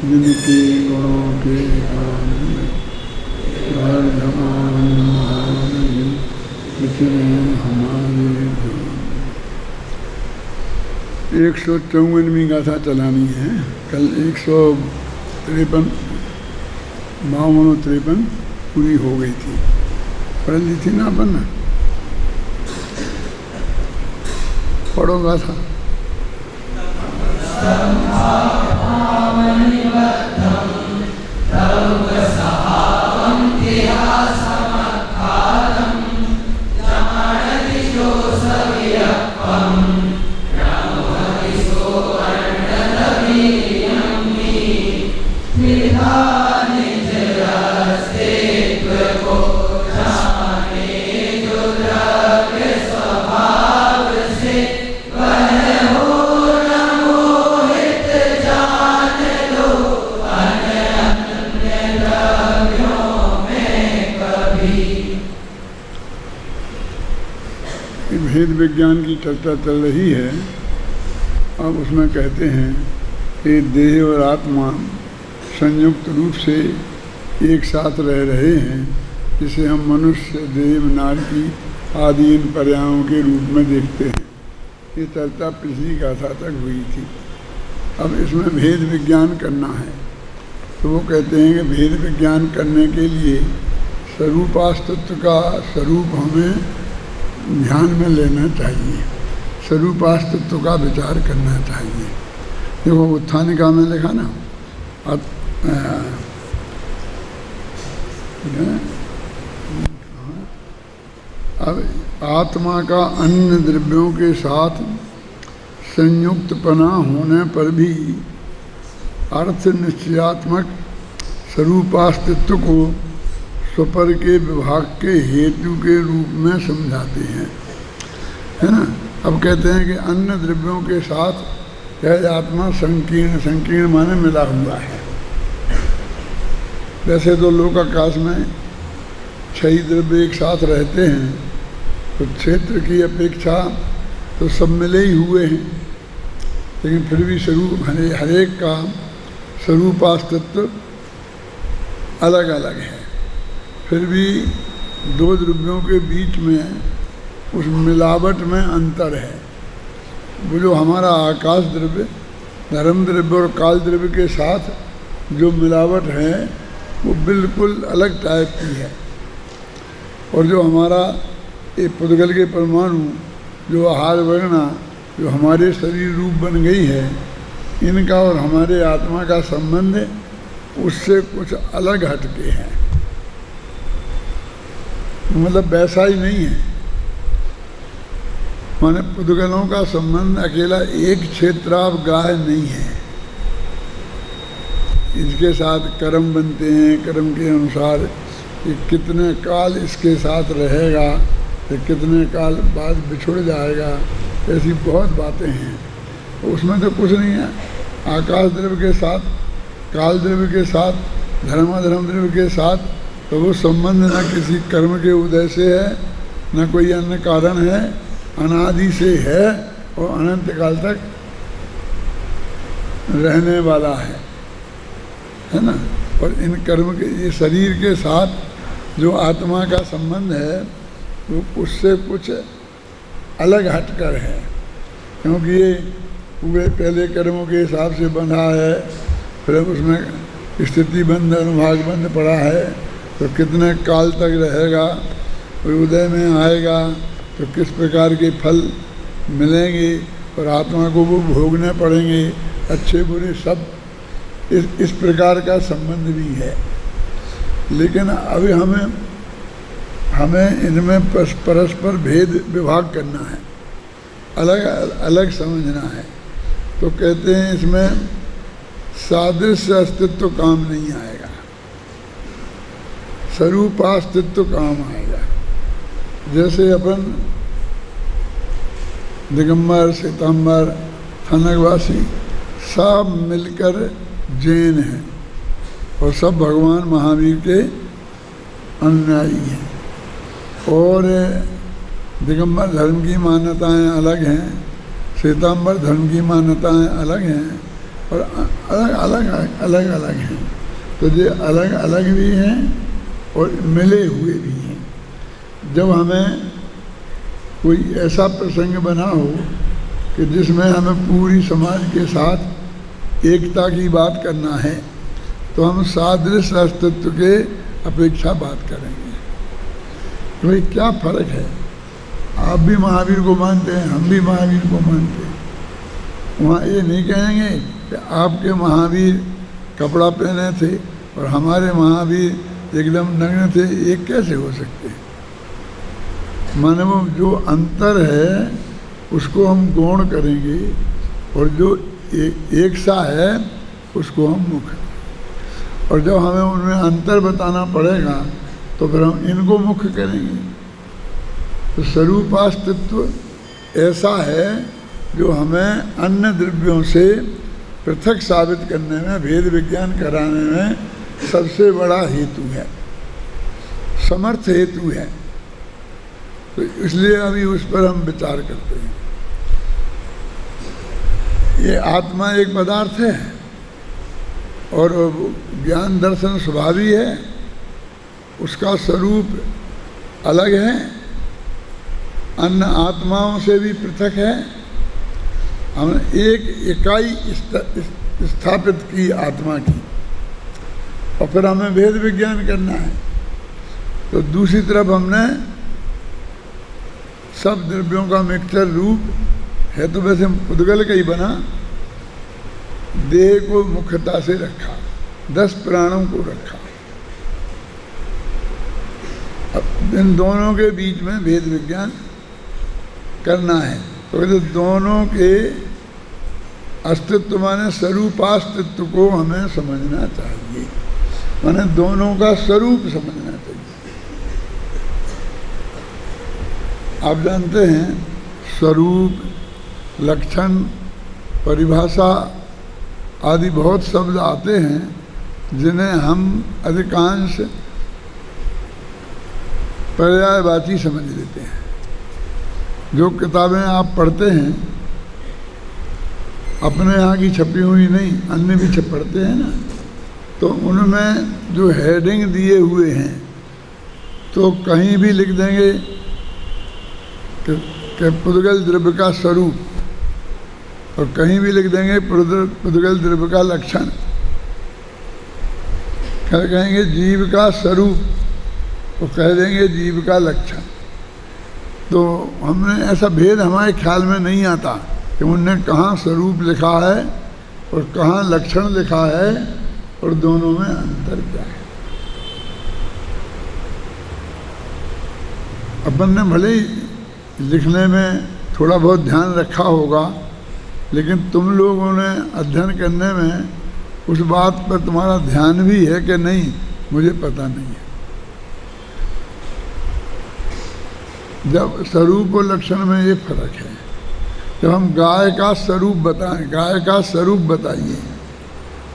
जिनके गुणों के गान में वर्धमान महान विचरे हमारे ध्यान। 154वीं गाथा चलानी है। कल 153 52 53 पूरी हो गई थी, पढ़ ली थी ना अपन। पढ़ो गाथा। भेद विज्ञान की चर्चा चल रही है। अब उसमें कहते हैं कि देह और आत्मा संयुक्त रूप से एक साथ रह रहे हैं, जिसे हम मनुष्य, देव, नारकी आदि इन पर्यायों के रूप में देखते हैं। ये चर्चा पिछली गाथा तक हुई थी। अब इसमें भेद विज्ञान करना है, तो वो कहते हैं कि भेद विज्ञान करने के लिए स्वरूपास्तित्व का स्वरूप हमें ध्यान में लेना चाहिए, स्वरूपास्तित्व का विचार करना चाहिए। देखो उत्थानिका में लिखा ना, अब आत्मा का अन्य द्रव्यों के साथ संयुक्तपना होने पर भी अर्थ निश्चयात्मक स्वरूपास्तित्व को स्वपर के विभाग के हेतु के रूप में समझाते हैं, है ना। अब कहते हैं कि अन्य द्रव्यों के साथ यह आत्मा संकीर्ण, संकीर्ण माने मिला हुआ है। वैसे तो लोकाकाश में 6 द्रव्य एक साथ रहते हैं, तो क्षेत्र की अपेक्षा तो सब मिले ही हुए हैं, लेकिन फिर भी स्वरूप हरेक का स्वरूपास्तित्व अलग अलग है। फिर भी 2 द्रव्यों के बीच में उस मिलावट में अंतर है। वो जो हमारा आकाश द्रव्य, धर्म द्रव्य और काल द्रव्य के साथ जो मिलावट है वो बिल्कुल अलग टाइप की है। और जो हमारा ये पुद्गल के परमाणु, जो आहार वर्णा, जो हमारे शरीर रूप बन गई है, इनका और हमारे आत्मा का संबंध उससे कुछ अलग हटके है। मतलब वैसा ही नहीं है। माने पुद्गलों का संबंध अकेला एक क्षेत्रावगाह नहीं है। इसके साथ कर्म बनते हैं, कर्म के अनुसार कि कितने काल इसके साथ रहेगा, फिर कितने काल बाद बिछुड़ जाएगा, ऐसी बहुत बातें हैं। उसमें तो कुछ नहीं है। आकाश द्रव्य के साथ, काल द्रव्य के साथ, धर्माधर्म द्रव्य के साथ तो वो संबंध न किसी कर्म के उदय से है, न कोई अन्य कारण है, अनादि से है और अनंत काल तक रहने वाला है ना। और इन कर्म के, ये शरीर के साथ जो आत्मा का संबंध है वो उससे कुछ अलग हटकर है, क्योंकि ये पूरे पहले कर्मों के हिसाब से बंधा है, फिर उसमें स्थिति बंध, अनुभाग बंध पड़ा है, तो कितने काल तक रहेगा, और उदय में आएगा तो किस प्रकार के फल मिलेंगे और आत्मा को वो भोगने पड़ेंगे, अच्छे बुरे सब। इस प्रकार का संबंध भी है। लेकिन अभी हमें इनमें परस्पर भेद विभाग करना है, अलग अलग समझना है। तो कहते हैं इसमें सादृश्य अस्तित्व काम नहीं आएगा, स्वरूपास्तित्व काम आएगा। जैसे अपन दिगंबर, श्वेतांबर, थानकवासी सब मिलकर जैन हैं और सब भगवान महावीर के अनुयायी हैं। और दिगंबर धर्म की मान्यताएं अलग हैं, श्वेतांबर धर्म की मान्यताएं अलग हैं, और अलग अलग अलग अलग हैं। तो ये अलग अलग भी हैं और मिले हुए भी हैं। जब हमें कोई ऐसा प्रसंग बना हो कि जिसमें हमें पूरी समाज के साथ एकता की बात करना है, तो हम सादृश्य अस्तित्व के अपेक्षा बात करेंगे। तो भाई क्या फर्क है, आप भी महावीर को मानते हैं, हम भी महावीर को मानते हैं। वहाँ ये नहीं कहेंगे कि आपके महावीर कपड़ा पहने थे और हमारे महावीर एकदम नग्न थे, ये कैसे हो सकते हैं। माने वो जो अंतर है उसको हम गौण करेंगे और जो एक सा है उसको हम मुख्य। और जब हमें उनमें अंतर बताना पड़ेगा तो फिर हम इनको मुख्य करेंगे। तो स्वरूपास्तित्व ऐसा है जो हमें अन्य द्रव्यों से पृथक साबित करने में, भेद विज्ञान कराने में सबसे बड़ा हेतु है, समर्थ हेतु है। तो इसलिए अभी उस पर हम विचार करते हैं। ये आत्मा एक पदार्थ है और ज्ञान दर्शन स्वभावी है, उसका स्वरूप अलग है, अन्य आत्माओं से भी पृथक है। हमने एक इकाई स्थापित की आत्मा की और फिर हमें भेद विज्ञान करना है। तो दूसरी तरफ हमने सब द्रव्यों का मिक्सचर रूप है, तो वैसे पुद्गल का ही बना, देह को मुख्यता से रखा, 10 प्राणों को रखा। अब इन दोनों के बीच में भेद विज्ञान करना है। तो दोनों के अस्तित्व माने स्वरूपास्तित्व को हमें समझना चाहिए, माने दोनों का स्वरूप समझना चाहिए। आप जानते हैं स्वरूप, लक्षण, परिभाषा आदि बहुत शब्द आते हैं जिन्हें हम अधिकांश पर्यायवाची समझ लेते हैं। जो किताबें आप पढ़ते हैं अपने यहाँ की छपी हुई नहीं, अन्य भी पढ़ते हैं ना, तो उनमें जो हेडिंग दिए हुए हैं तो कहीं भी लिख देंगे कि पुद्गल द्रव्य का स्वरूप, और कहीं भी लिख देंगे पुद्गल द्रव्य का लक्षण, कहेंगे जीव का स्वरूप तो कह देंगे जीव का लक्षण। तो हमने ऐसा भेद हमारे ख्याल में नहीं आता कि उनने कहाँ स्वरूप लिखा है और कहाँ लक्षण लिखा है और दोनों में अंतर क्या है। अपन ने भले ही लिखने में थोड़ा बहुत ध्यान रखा होगा, लेकिन तुम लोगों ने अध्ययन करने में उस बात पर तुम्हारा ध्यान भी है कि नहीं, मुझे पता नहीं है। जब स्वरूप और लक्षण में ये फर्क है। जब हम गाय का स्वरूप बताएं, गाय का स्वरूप बताइए,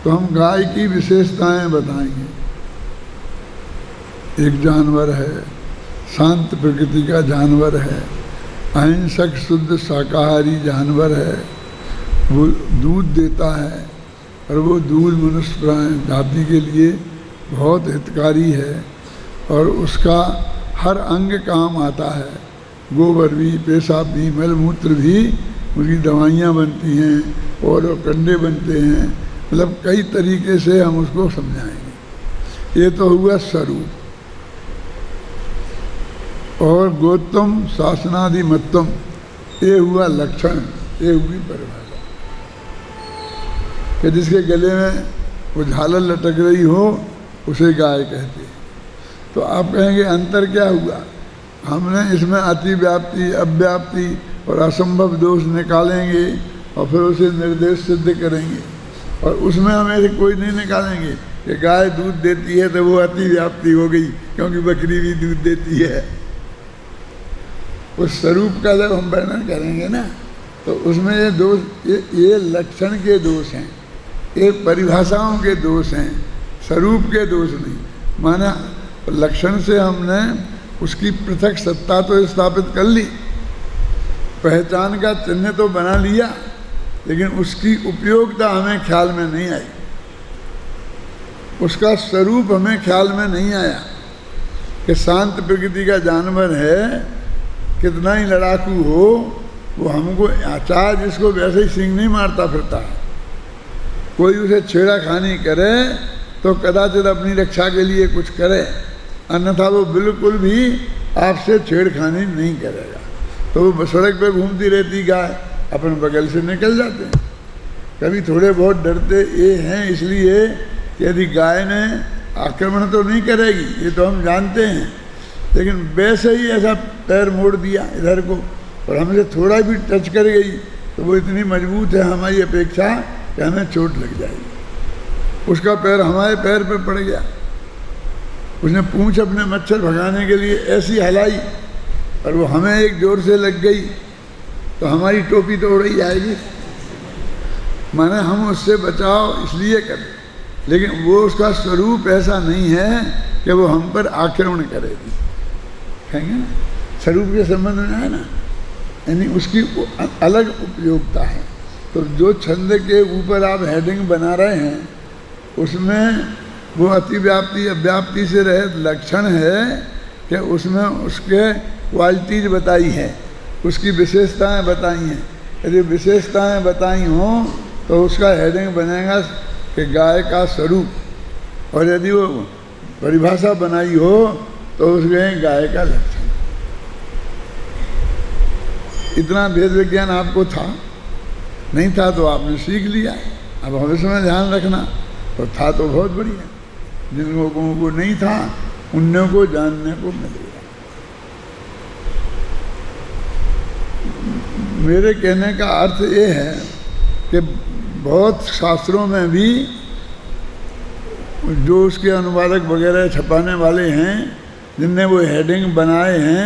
तो हम गाय की विशेषताएं बताएंगे। एक जानवर है, शांत प्रकृति का जानवर है, अहिंसक शुद्ध शाकाहारी जानवर है, वो दूध देता है और वो दूध मनुष्य प्राणी जाति के लिए बहुत हितकारी है और उसका हर अंग काम आता है। गोबर भी, पेशाब भी, मलमूत्र भी, उसकी दवाइयाँ बनती हैं और कंडे बनते हैं। मतलब कई तरीके से हम उसको समझाएंगे। ये तो हुआ स्वरूप। और गोत्तम शासनादि मत्तम, ये हुआ लक्षण, ये हुई परिभाषा। कि जिसके गले में वो झालर लटक रही हो उसे गाय कहते हैं। तो आप कहेंगे अंतर क्या हुआ। हमने इसमें अतिव्याप्ति, अव्याप्ति और असंभव दोष निकालेंगे और फिर उसे निर्देश सिद्ध करेंगे। और उसमें हमें कोई नहीं निकालेंगे कि गाय दूध देती है तो वो अतिव्याप्ति हो गई क्योंकि बकरी भी दूध देती है। उस स्वरूप का जब हम वर्णन करेंगे ना, तो उसमें ये दोष, ये लक्षण के दोष हैं, ये परिभाषाओं के दोष हैं, स्वरूप के दोष नहीं। माना लक्षण से हमने उसकी पृथक सत्ता तो स्थापित कर ली, पहचान का चिन्ह तो बना लिया, लेकिन उसकी उपयोगिता हमें ख्याल में नहीं आई, उसका स्वरूप हमें ख्याल में नहीं आया कि शांत प्रकृति का जानवर है, कितना ही लड़ाकू हो वो हमको चाहे जिसको वैसे ही सींग नहीं मारता फिरता है। कोई उसे छेड़ाखानी करे तो कदाचित अपनी रक्षा के लिए कुछ करे, अन्यथा वो बिल्कुल भी आपसे छेड़खानी नहीं करेगा। तो वो सड़क पे घूमती रहती गाय अपने बगल से निकल जाते हैं। कभी थोड़े बहुत डरते ये हैं इसलिए कि यदि गाय ने आक्रमण तो नहीं करेगी, ये तो हम जानते हैं, लेकिन वैसे ही ऐसा पैर मोड़ दिया इधर को और हमसे थोड़ा भी टच कर गई तो वो इतनी मजबूत है हमारी अपेक्षा कि हमें चोट लग जाएगी। उसका पैर हमारे पैर पर पड़ गया, उसने पूंछ अपने मच्छर भगाने के लिए ऐसी हिलाई और वो हमें एक जोर से लग गई तो हमारी टोपी तो उड़ ही जाएगी। माने हम उससे बचाव इसलिए करें, लेकिन वो उसका स्वरूप ऐसा नहीं है कि वो हम पर आक्रमण करेगी। कहेंगे ना, स्वरूप के संबंध में है ना, यानी उसकी अलग उपयोगिता है। तो जो छंद के ऊपर आप हेडिंग बना रहे हैं उसमें वो अतिव्याप्ति अव्याप्ति से रहित लक्षण है कि उसमें उसके क्वालिटीज बताई है, उसकी विशेषताएं बताई हैं। यदि विशेषताएं बताई हों तो उसका हेडिंग बनेगा कि गाय का स्वरूप, और यदि वो परिभाषा बनाई हो तो उसमें गाय का लक्षण। इतना वेद विज्ञान आपको था नहीं था तो आपने सीख लिया, अब भविष्य में ध्यान रखना। तो था तो बहुत बढ़िया, जिन लोगों को नहीं था उन को जानने को मिलेगा। मेरे कहने का अर्थ ये है कि बहुत शास्त्रों में भी जो उसके अनुवादक वगैरह छपाने वाले हैं जिनने वो हेडिंग बनाए हैं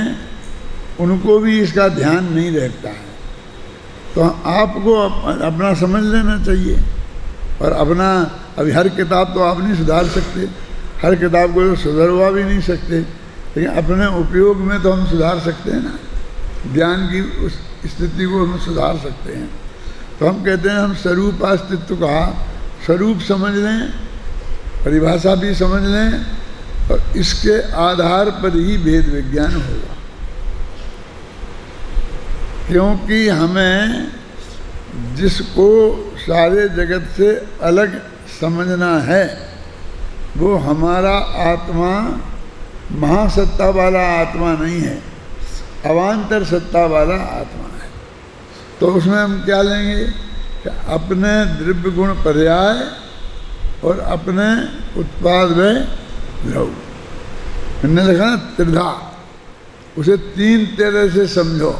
उनको भी इसका ध्यान नहीं रहता है। तो आपको अपना समझ लेना चाहिए और अपना, अभी हर किताब तो आप नहीं सुधार सकते, हर किताब को तो सुधरवा भी नहीं सकते, लेकिन अपने उपयोग में तो हम सुधार सकते हैं ना, ज्ञान की उस स्थिति को हम सुधार सकते हैं। तो हम कहते हैं हम स्वरूप अस्तित्व का स्वरूप समझ लें, परिभाषा भी समझ लें और इसके आधार पर ही वेद विज्ञान होगा। क्योंकि हमें जिसको सारे जगत से अलग समझना है वो हमारा आत्मा महासत्ता वाला आत्मा नहीं है, अवान्तर सत्ता वाला आत्मा है। तो उसमें हम क्या लेंगे कि अपने द्रव्य गुण पर्याय और अपने उत्पाद व द्रव्य, हमने लिखा ना त्रिधा, उसे तीन तरह से समझो।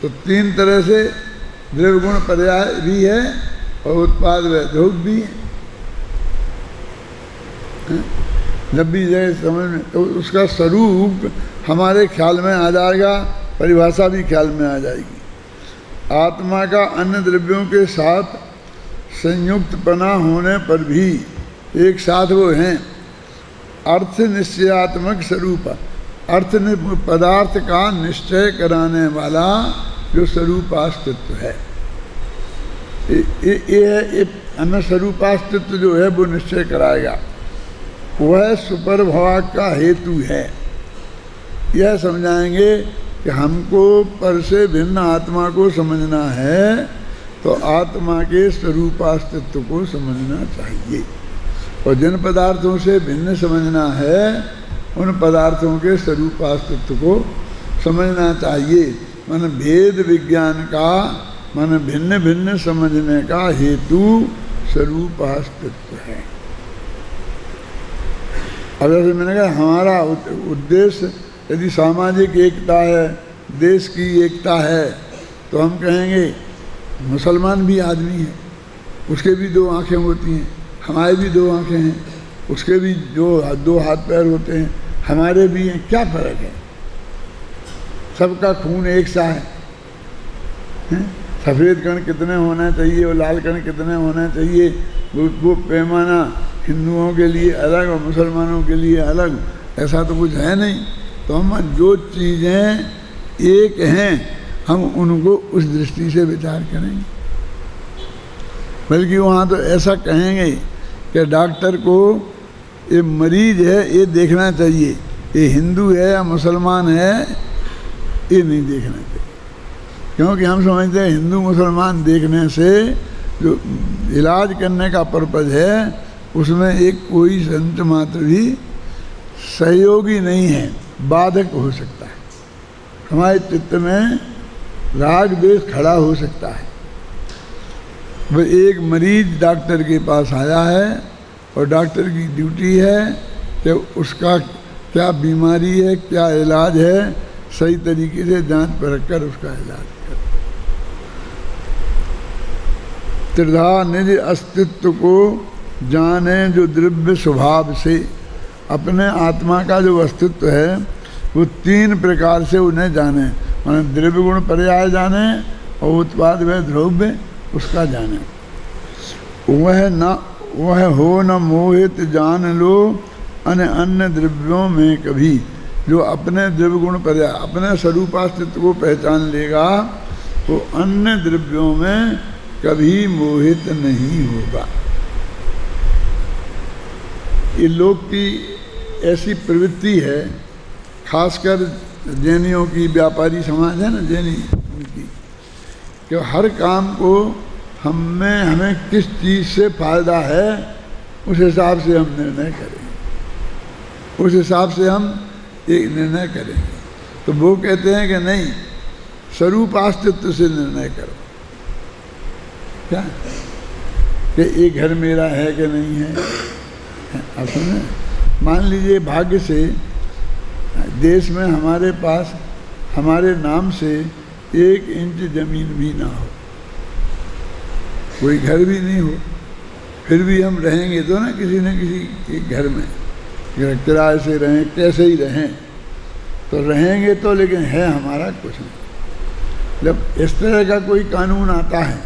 तो तीन तरह से द्रव्य गुण पर्याय भी है और उत्पाद व द्रव्य भी है। जब भी जाए समझ में तो उसका स्वरूप हमारे ख्याल में आ जाएगा, परिभाषा भी ख्याल में आ जाएगी। आत्मा का अन्य द्रव्यों के साथ संयुक्तपना होने पर भी एक साथ वो हैं। अर्थ निश्चयात्मक स्वरूप, अर्थ पदार्थ का निश्चय कराने वाला जो स्वरूपास्तित्व है, ये है अन्य स्वरूपास्तित्व जो है वो निश्चय कराएगा। वह सुपरभाव का हेतु है। यह समझाएंगे कि हमको पर से भिन्न आत्मा को समझना है तो आत्मा के स्वरूपास्तित्व को समझना चाहिए, और जिन पदार्थों से भिन्न समझना है उन पदार्थों के स्वरूपास्तित्व को समझना चाहिए। माने भेद विज्ञान का माने भिन्न भिन्न समझने का हेतु स्वरूपास्तित्व है। अब जैसे मैंने कहा हमारा उद्देश्य यदि सामाजिक एकता है, देश की एकता है, तो हम कहेंगे मुसलमान भी आदमी है, उसके भी दो आंखें होती हैं, हमारे भी दो आंखें हैं, उसके भी दो हाथ पैर होते हैं, हमारे भी हैं, क्या फ़र्क है? सबका खून एक सा है। सफ़ेद कण कितने होना चाहिए और लाल कण कितने होना चाहिए, वो पैमाना हिंदुओं के लिए अलग और मुसलमानों के लिए अलग, ऐसा तो कुछ है नहीं। तो हम जो चीज़ें एक हैं हम उनको उस दृष्टि से विचार करेंगे। बल्कि वहाँ तो ऐसा कहेंगे कि डॉक्टर को ये मरीज है ये देखना चाहिए, ये हिंदू है या मुसलमान है ये नहीं देखना चाहिए। क्योंकि हम समझते हैं हिंदू मुसलमान देखने से जो इलाज करने का पर्पज़ है उसमें एक कोई संत मात्र भी सहयोगी नहीं है, बाधक हो सकता है। हमारे चित्त में राग द्वेष खड़ा हो सकता है। वह एक मरीज डॉक्टर के पास आया है और डॉक्टर की ड्यूटी है कि उसका क्या बीमारी है, क्या इलाज है, सही तरीके से जांच परख कर उसका इलाज कर। त्रिधा निज अस्तित्व को जाने जो द्रव्य स्वभाव से, अपने आत्मा का जो अस्तित्व है वो 3 प्रकार से उन्हें जाने, माने द्रव्य गुण पर्याय जाने और उत्पाद व द्रव्य उसका जाने। वह हो न मोहित जान लो अन्य द्रव्यों में कभी, जो अपने द्रव्य गुण पर्याय अपने स्वरूपास्तित्व को पहचान लेगा वो अन्य द्रव्यों में कभी मोहित नहीं होगा। ये लोग की ऐसी प्रवृत्ति है, खासकर जैनियों की, व्यापारी समाज है ना जैनी, उनकी, कि हर काम को हमें किस चीज़ से फ़ायदा है उस हिसाब से हम निर्णय करेंगे, उस हिसाब से हम एक निर्णय करेंगे। तो वो कहते हैं कि नहीं, स्वरूप अस्तित्व से निर्णय करो। क्या कि ये घर मेरा है कि नहीं है। आप सुने, मान लीजिए भाग्य से देश में हमारे पास हमारे नाम से 1 इंच ज़मीन भी ना हो, कोई घर भी नहीं हो, फिर भी हम रहेंगे तो ना किसी न किसी घर में, किराए से रहें कैसे ही रहें तो रहेंगे तो, लेकिन है हमारा कुछ नहीं। जब इस तरह का कोई कानून आता है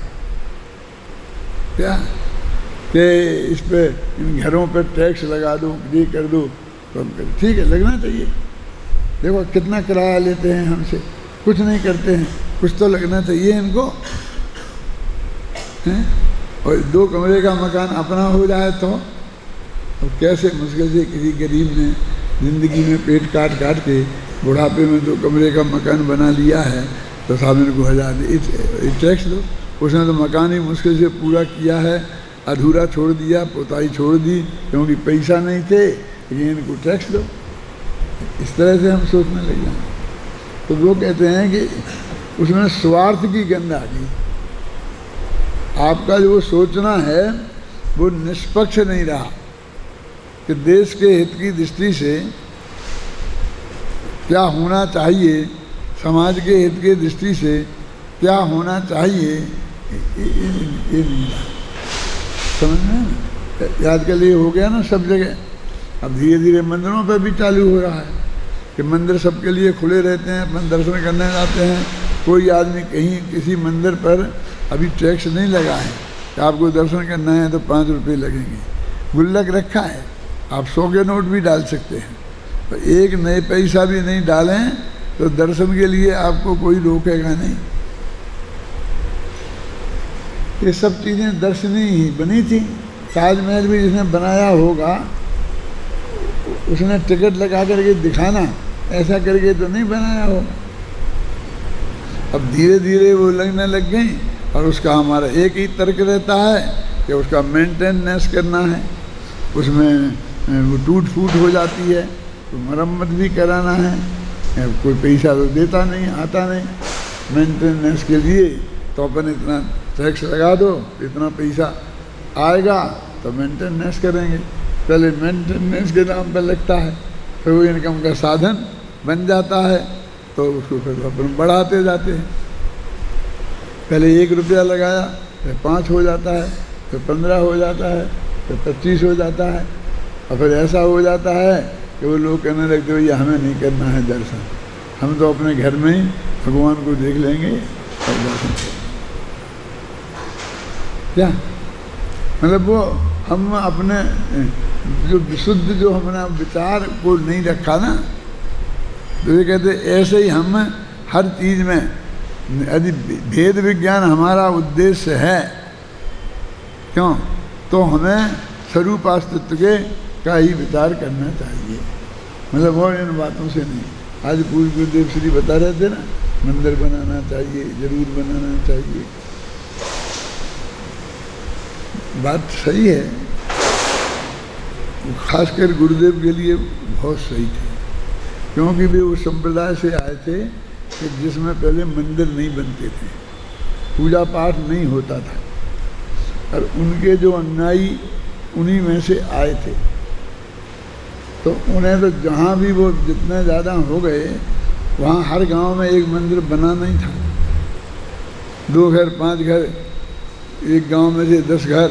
क्या कि इस पे इन घरों पे टैक्स लगा दो, ये कर दो, तो हम करें ठीक है, लगना चाहिए। देखो कितना किराया लेते हैं हमसे, कुछ नहीं करते हैं, कुछ तो लगना चाहिए इनको हैं? और 2 कमरे का मकान अपना हो जाए तो अब कैसे मुश्किल से किसी गरीब ने ज़िंदगी में पेट काट के बुढ़ापे में 2 कमरे का मकान बना लिया है तो साहब इनको 1000 टैक्स दो। उसने तो मकान ही मुश्किल से पूरा किया है, अधूरा छोड़ दिया, पोताई छोड़ दी क्योंकि पैसा नहीं थे, लेकिन इनको टैक्स दो। इस तरह से हम सोचने लग जाए तो वो कहते हैं कि उसमें स्वार्थ की गंध आ गई। आपका जो सोचना है वो निष्पक्ष नहीं रहा कि देश के हित की दृष्टि से क्या होना चाहिए, समाज के हित की दृष्टि से क्या होना चाहिए, ये नहीं रहा। समझ में आजकल ये हो गया ना सब जगह। अब धीरे धीरे मंदिरों पर भी चालू हो रहा है कि मंदिर सबके लिए खुले रहते हैं, अपन दर्शन करने जाते हैं। कोई आदमी कहीं किसी मंदिर पर अभी टैक्स नहीं लगा है कि आपको दर्शन करना है तो 5 रुपये लगेंगे, गुल्लक रखा है, आप 100 के नोट भी डाल सकते हैं। तो 1 नए पैसा भी नहीं डालें तो दर्शन के लिए आपको कोई रोकेगा नहीं। ये सब चीज़ें दर्शनीय ही बनी थी। ताजमहल भी जिसने बनाया होगा उसने टिकट लगा करके दिखाना, ऐसा करके तो नहीं बनाया होगा। अब धीरे धीरे वो लगने लग गई और उसका हमारा एक ही तर्क रहता है कि उसका मेंटेनेंस करना है, उसमें वो टूट फूट हो जाती है तो मरम्मत भी कराना है, कोई पैसा तो देता नहीं, आता नहीं मेंटेनेंस के लिए, तो अपन इतना टैक्स लगा दो, इतना पैसा आएगा तो मेंटेनेंस करेंगे। पहले मेंटेनेंस के नाम पर लगता है, फिर वो इनकम का साधन बन जाता है तो उसको फिर अपन बढ़ाते जाते हैं। पहले 1 रुपया लगाया, फिर 5 हो जाता है, फिर 15 हो जाता है, फिर 25 हो जाता है, और फिर ऐसा हो जाता है कि वो लोग कहने लगते हो ये हमें नहीं करना है दर्शन, हम तो अपने घर में ही भगवान को देख लेंगे और दर्शन करेंगे। क्या मतलब वो हम अपने जो विशुद्ध जो हमने विचार को नहीं रखा ना, तो ये कहते ऐसे ही हम हर चीज़ में यदि भेद विज्ञान हमारा उद्देश्य है क्यों? तो हमें स्वरूप अस्तित्व के का ही विचार करना चाहिए, मतलब और इन बातों से नहीं। आज पूज्य गुरुदेव श्री बता रहे थे ना, मंदिर बनाना चाहिए, जरूर बनाना चाहिए। बात सही है, खासकर गुरुदेव के लिए बहुत सही थे, क्योंकि वे उस संप्रदाय से आए थे कि जिसमें पहले मंदिर नहीं बनते थे, पूजा पाठ नहीं होता था, और उनके जो अनुयायी उन्हीं में से आए थे। तो उन्हें तो जहाँ भी वो जितने ज़्यादा हो गए, वहाँ हर गांव में एक मंदिर बना नहीं था। 2 घर 5 घर, एक गांव में से 10 घर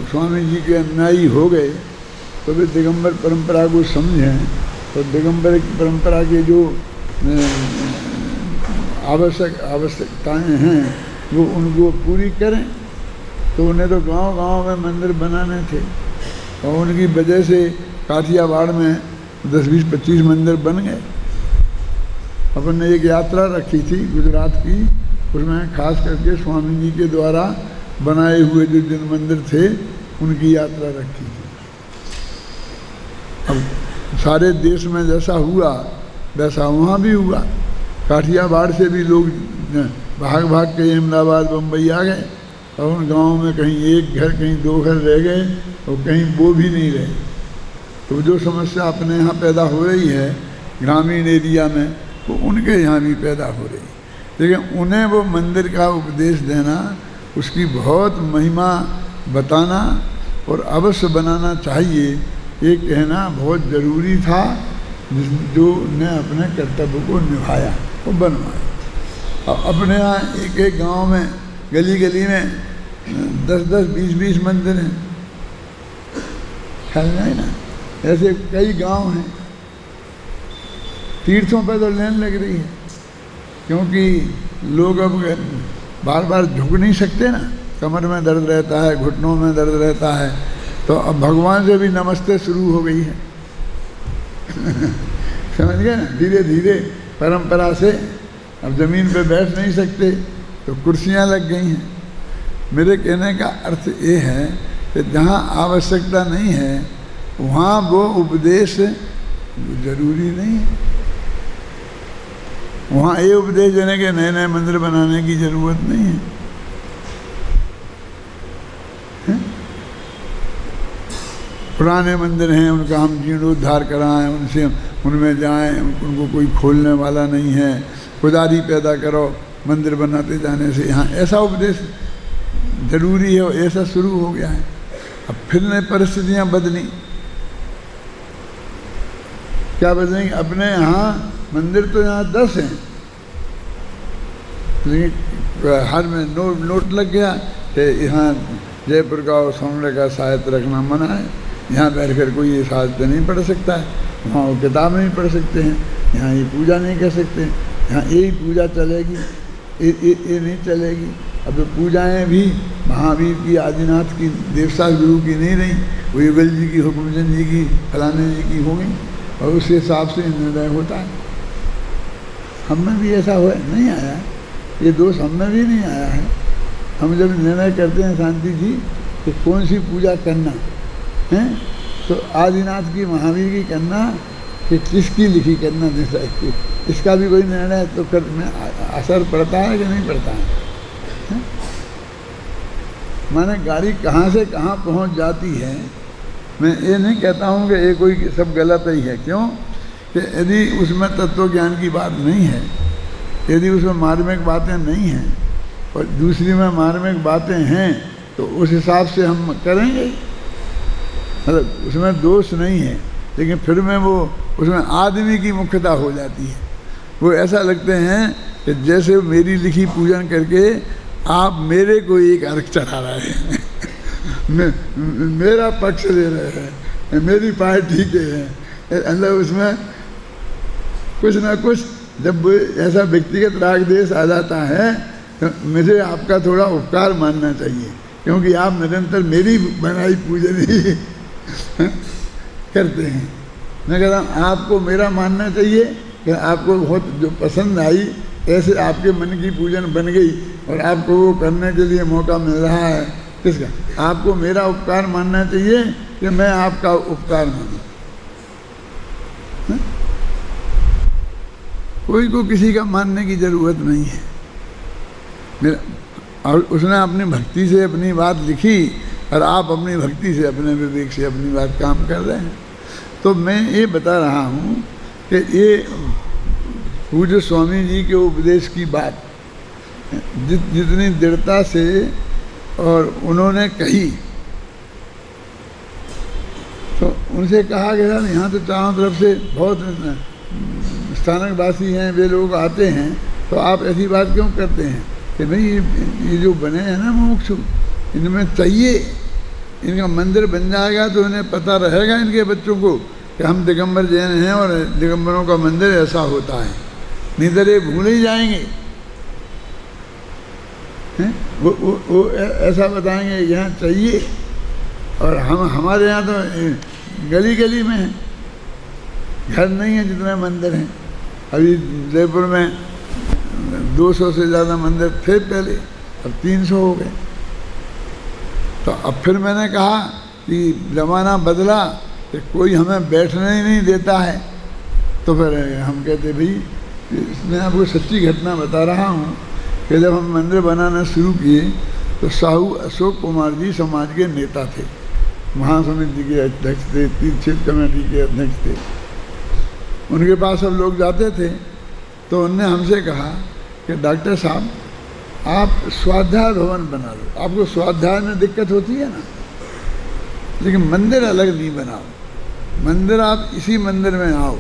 स्वामी जी के अनुयायी हो गए, तो वे दिगंबर परंपरा को समझें, तो दिगंबर की परंपरा के जो आवश्यकताएं हैं वो उनको पूरी करें। तो उन्हें तो गांव-गांव में मंदिर बनाने थे, और उनकी वजह से काठियावाड़ में 10, 20, 25 मंदिर बन गए। अपन ने एक यात्रा रखी थी गुजरात की, उसमें खास करके स्वामी जी के द्वारा बनाए हुए जो जिन मंदिर थे उनकी यात्रा रखी थी। अब सारे देश में जैसा हुआ वैसा वहाँ भी हुआ। काठियावाड़ से भी लोग भाग भाग के अहमदाबाद बम्बई आ गए, और उन गाँव में कहीं 1 घर कहीं 2 घर रह गए, और कहीं वो भी नहीं रहे। तो जो समस्या अपने यहाँ पैदा हो रही है ग्रामीण एरिया में, वो उनके यहाँ भी पैदा हो रही है। लेकिन उन्हें वो मंदिर का उपदेश देना, उसकी बहुत महिमा बताना और अवश्य बनाना चाहिए, ये कहना बहुत ज़रूरी था, जो ने अपने कर्तव्य को निभाया और बनवाया। और अपने यहाँ एक गांव में गली गली में 10-10, 20-20 मंदिर हैं, ख्याल नहीं ना? ऐसे कई गांव हैं। तीर्थों पर तो लेन लग रही है, क्योंकि लोग अब बार बार झुक नहीं सकते ना, कमर में दर्द रहता है, घुटनों में दर्द रहता है, तो अब भगवान से भी नमस्ते शुरू हो गई है। समझ गए ना? धीरे धीरे परंपरा से अब ज़मीन पे बैठ नहीं सकते, तो कुर्सियाँ लग गई हैं। मेरे कहने का अर्थ ये है कि जहाँ आवश्यकता नहीं है वहाँ वो उपदेश जरूरी नहीं है। वहाँ ये उपदेश देने के नए नए मंदिर बनाने की जरूरत नहीं है, पुराने मंदिर हैं उनका हम जीर्णोद्धार कराएं, उनसे उनमें जाएं, उनको कोई खोलने वाला नहीं है, पुजारी पैदा करो मंदिर बनाते जाने से। यहाँ ऐसा उपदेश जरूरी है, ऐसा शुरू हो गया है। अब फिर नई परिस्थितियाँ बदली, क्या बदलेंगे? अपने यहाँ मंदिर तो यहाँ 10 हैं, लेकिन हर में नोट लग गया कि यहाँ जयपुर का और सोमड़े का साहित्य रखना मना है, यहाँ बैठकर कोई ये साहित्य नहीं पढ़ सकता है, वहाँ वो किताब नहीं पढ़ सकते हैं, यहाँ ये पूजा नहीं कर सकते, यहाँ यही पूजा चलेगी, ये नहीं चलेगी। अब पूजाएं भी महावीर की, आदिनाथ की, देवसास गुरु की नहीं रही, वो युगल जी की, हुकुमचंद जी की, फलाने जी की हो गई, और उस हिसाब से निर्णय होता है। हम में भी ऐसा हो नहीं आया, ये दोष हम में भी नहीं आया है। हम जब निर्णय करते हैं शांति जी कि कौन सी पूजा करना है, तो आदिनाथ की, महावीर की करना कि किसकी लिखी करना, की इसका भी कोई निर्णय तो कर में असर पड़ता है कि नहीं पड़ता है? माने गाड़ी कहाँ से कहाँ पहुँच जाती है। मैं ये नहीं कहता हूँ कि ये कोई सब गलत ही है, क्यों कि यदि उसमें तत्व ज्ञान की बात नहीं है, यदि उसमें मार्मिक बातें नहीं हैं और दूसरी में मार्मिक बातें हैं, तो उस हिसाब से हम करेंगे, मतलब उसमें दोष नहीं है। लेकिन फिर में वो उसमें आदमी की मुख्यता हो जाती है। वो ऐसा लगते हैं कि जैसे मेरी लिखी पूजन करके आप मेरे को एक अर्घ चढ़ा रहे हैं, मेरा पक्ष ले रहे हैं, मेरी पार्टी के हैं, अंदर उसमें कुछ ना कुछ। जब ऐसा व्यक्तिगत राग देश आ जाता है तो मुझे आपका थोड़ा उपकार मानना चाहिए, क्योंकि आप निरंतर मेरी बनाई पूजन ही करते हैं। मैं कहता हूँ आपको मेरा मानना चाहिए कि आपको बहुत जो पसंद आई, ऐसे आपके मन की पूजन बन गई और आपको वो करने के लिए मौका मिल रहा है, किसका? आपको मेरा उपकार मानना चाहिए कि मैं आपका उपकार मानूं? कोई को किसी का मानने की जरूरत नहीं है। और उसने अपनी भक्ति से अपनी बात लिखी और आप अपनी भक्ति से अपने विवेक से अपनी बात काम कर रहे हैं। तो मैं ये बता रहा हूँ कि ये पूज्य स्वामी जी के उपदेश की बात जितनी दृढ़ता से और उन्होंने कही, तो उनसे कहा गया यहाँ तो चारों तरफ से बहुत स्थानकवासी हैं, वे लोग आते हैं, तो आप ऐसी बात क्यों करते हैं कि भाई ये जो बने हैं ना मुमुक्षु, इनमें चाहिए इनका मंदिर बन जाएगा तो इन्हें पता रहेगा इनके बच्चों को कि हम दिगंबर जैन हैं और दिगंबरों का मंदिर ऐसा होता है, नहीं तो ये भूल ही जाएंगे। वो ऐसा बताएंगे यहाँ चाहिए, और हमारे यहाँ तो गली गली में है, घर नहीं है जितने मंदिर हैं। अभी जयपुर में 200 से ज़्यादा मंदिर थे पहले, अब 300 हो गए। तो अब फिर मैंने कहा कि ज़माना बदला कि कोई हमें बैठने ही नहीं देता है। तो फिर हम कहते भाई, मैं आपको सच्ची घटना बता रहा हूँ कि जब हम मंदिर बनाना शुरू किए तो साहू अशोक कुमार जी समाज के नेता थे, महासमिति के अध्यक्ष थे, तीर्थ क्षेत्र कमेटी के अध्यक्ष थे। उनके पास सब लोग जाते थे, तो उनने हमसे कहा कि डॉक्टर साहब आप स्वाध्याय भवन बना लो, आपको स्वाध्याय में दिक्कत होती है ना, लेकिन मंदिर अलग नहीं बनाओ। मंदिर आप इसी मंदिर में आओ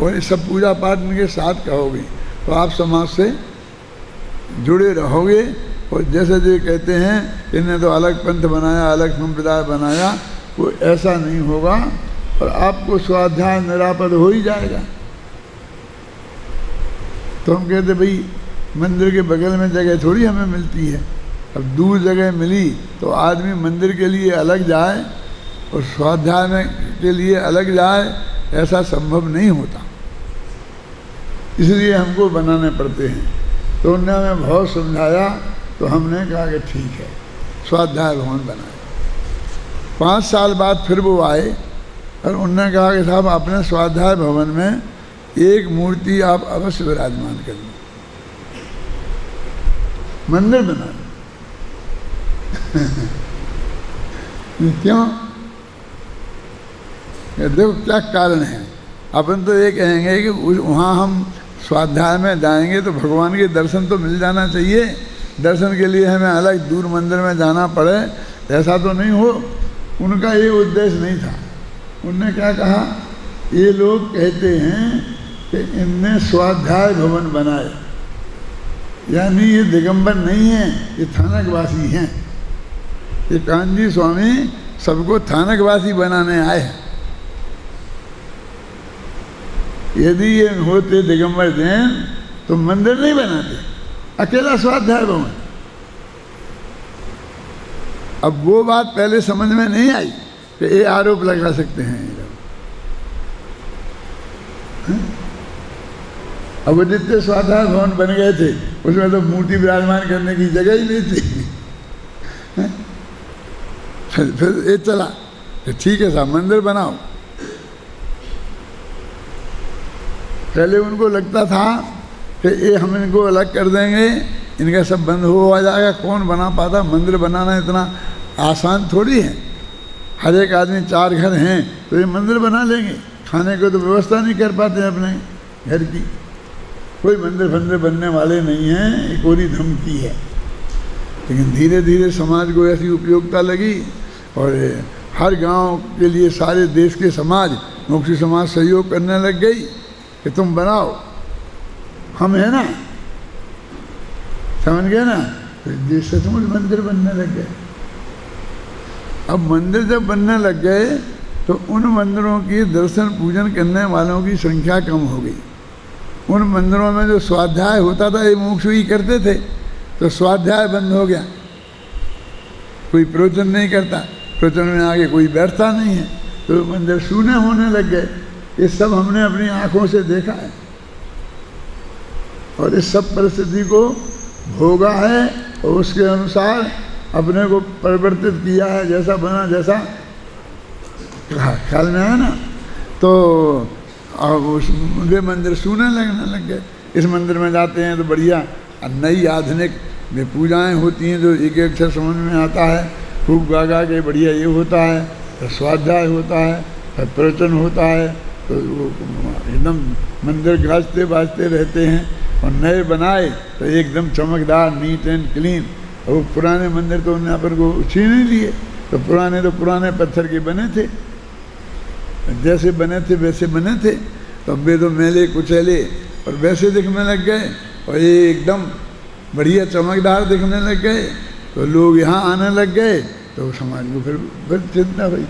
और सब पूजा पाठ इनके साथ कहोगे तो आप समाज से जुड़े रहोगे। और जैसे जो कहते हैं इन्हें तो अलग पंथ बनाया, अलग संप्रदाय बनाया, वो ऐसा नहीं होगा और आपको स्वाध्याय निरापद हो ही जाएगा। तो हम कहते भाई मंदिर के बगल में जगह थोड़ी हमें मिलती है, अब दूर जगह मिली तो आदमी मंदिर के लिए अलग जाए और स्वाध्याय में के लिए अलग जाए, ऐसा संभव नहीं होता, इसलिए हमको बनाने पड़ते हैं। तो उन्होंने हमें बहुत समझाया, तो हमने कहा कि ठीक है, स्वाध्याय भवन बनाए। 5 साल बाद फिर वो आए और उन्होंने कहा कि साहब अपने स्वाध्याय भवन में एक मूर्ति आप अवश्य विराजमान कर लो, मंदिर बना लो। क्यों? देखो क्या कारण है। अपन तो ये कहेंगे कि वहाँ हम स्वाध्याय में जाएंगे तो भगवान के दर्शन तो मिल जाना चाहिए, दर्शन के लिए हमें अलग दूर मंदिर में जाना पड़े, ऐसा तो नहीं हो। उनका ये उद्देश्य नहीं था। उनने क्या कहा, ये लोग कहते हैं कि इनने स्वाध्याय भवन बनाए, यानी ये दिगंबर नहीं है, ये थानकवासी हैं। ये कांजी स्वामी सबको थानकवासी बनाने आए हैं। यदि ये होते दिगंबर जैन तो मंदिर नहीं बनाते, अकेला स्वाध्याय भवन। अब वो बात पहले समझ में नहीं आई कि ये आरोप लगा सकते हैं ये लोग। अब वो जितने स्वाध्याय भवन बन गए थे उसमें तो मूर्ति विराजमान करने की जगह ही नहीं थी। फिर ये चला कि ठीक है साहब मंदिर बनाओ। पहले उनको लगता था कि ये हम इनको अलग कर देंगे, इनका सब बंद हो जाएगा, कौन बना पाता। मंदिर बनाना इतना आसान थोड़ी है, हर एक आदमी 4 घर हैं तो ये मंदिर बना लेंगे, खाने को तो व्यवस्था नहीं कर पाते अपने घर की। कोई मंदिर फंदिर बनने वाले नहीं हैं, ये कोरी धमकी है। लेकिन धीरे धीरे समाज को ऐसी उपयोगिता लगी और हर गांव के लिए सारे देश के समाज, मुक्ति समाज सहयोग करने लग गई कि तुम बनाओ, हम है ना, समझ गए ना। तो सचमुच मंदिर बनने लग गए। अब मंदिर जब बनने लग गए तो उन मंदिरों की दर्शन पूजन करने वालों की संख्या कम हो गई। उन मंदिरों में जो स्वाध्याय होता था ये मुमुक्षु ही करते थे, तो स्वाध्याय बंद हो गया, कोई प्रवचन नहीं करता, प्रवचन में आगे कोई बैठता नहीं है, तो मंदिर शून्य होने लग गए। ये सब हमने अपनी आंखों से देखा है और इस सब परिस्थिति को भोगा है और उसके अनुसार अपने को परिवर्तित किया है, जैसा बना जैसा ख्याल में आया ना, तो वे मंदिर सूने लगने लग गए। इस मंदिर में जाते हैं तो बढ़िया नई आधुनिक में पूजाएं होती हैं, जो एक एक अक्षर समझ में आता है, खूब गा गा के बढ़िया ये होता है, तो स्वाध्याय होता है, फिर प्रवचन होता है, तो एकदम मंदिर गाजते बाजते रहते हैं। और नए बनाए तो एकदम चमकदार, नीट एंड क्लीन। और वो पुराने मंदिर तो उन्होंने अपन को छीन ही लिए, तो पुराने पत्थर के बने थे, जैसे बने थे वैसे बने थे। तो अब वे तो मैले कुचैले और वैसे दिखने लग गए, और ये एकदम बढ़िया चमकदार दिखने लग गए। तो लोग यहाँ आने लग गए, तो समाज को फिर चिंता भाई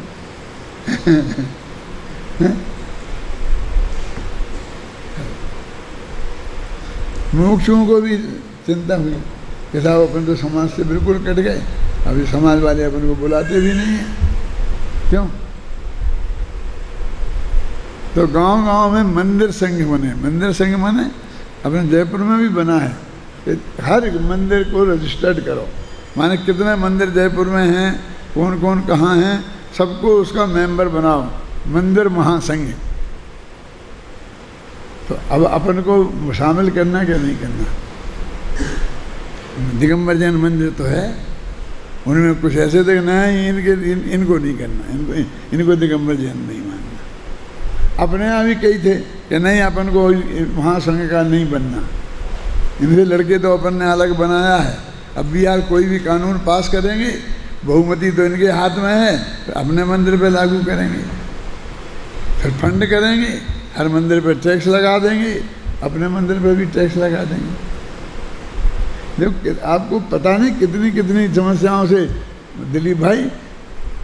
मुमुक्षुओं को भी चिंता हुई कि साहब अपन तो समाज से बिल्कुल कट गए, अभी समाज वाले अपन को बुलाते भी नहीं हैं, क्यों? तो गांव-गांव में मंदिर संघ बने। मंदिर संघ बने अपने जयपुर में भी बना है कि हर एक मंदिर को रजिस्टर्ड करो, माने कितने मंदिर जयपुर में हैं, कौन कौन कहाँ हैं, सबको उसका मेंबर बनाओ, मंदिर महासंघ। तो अब अपन को शामिल करना क्या नहीं करना? दिगंबर जैन मंदिर तो है, उनमें कुछ ऐसे देखना है, इनको नहीं करना, इनको दिगंबर जैन नहीं मानना। अपने यहाँ भी कई थे कि नहीं अपन को महासंघ का नहीं बनना, इनसे लड़के तो अपन ने अलग बनाया है। अब भी यार कोई भी कानून पास करेंगे, बहुमति तो इनके हाथ में है, तो अपने मंदिर पे लागू करेंगे, फिर फंड करेंगे, हर मंदिर पे टैक्स लगा देंगे, अपने मंदिर पे भी टैक्स लगा देंगे। देखो आपको पता नहीं कितनी कितनी समस्याओं से दिलीप भाई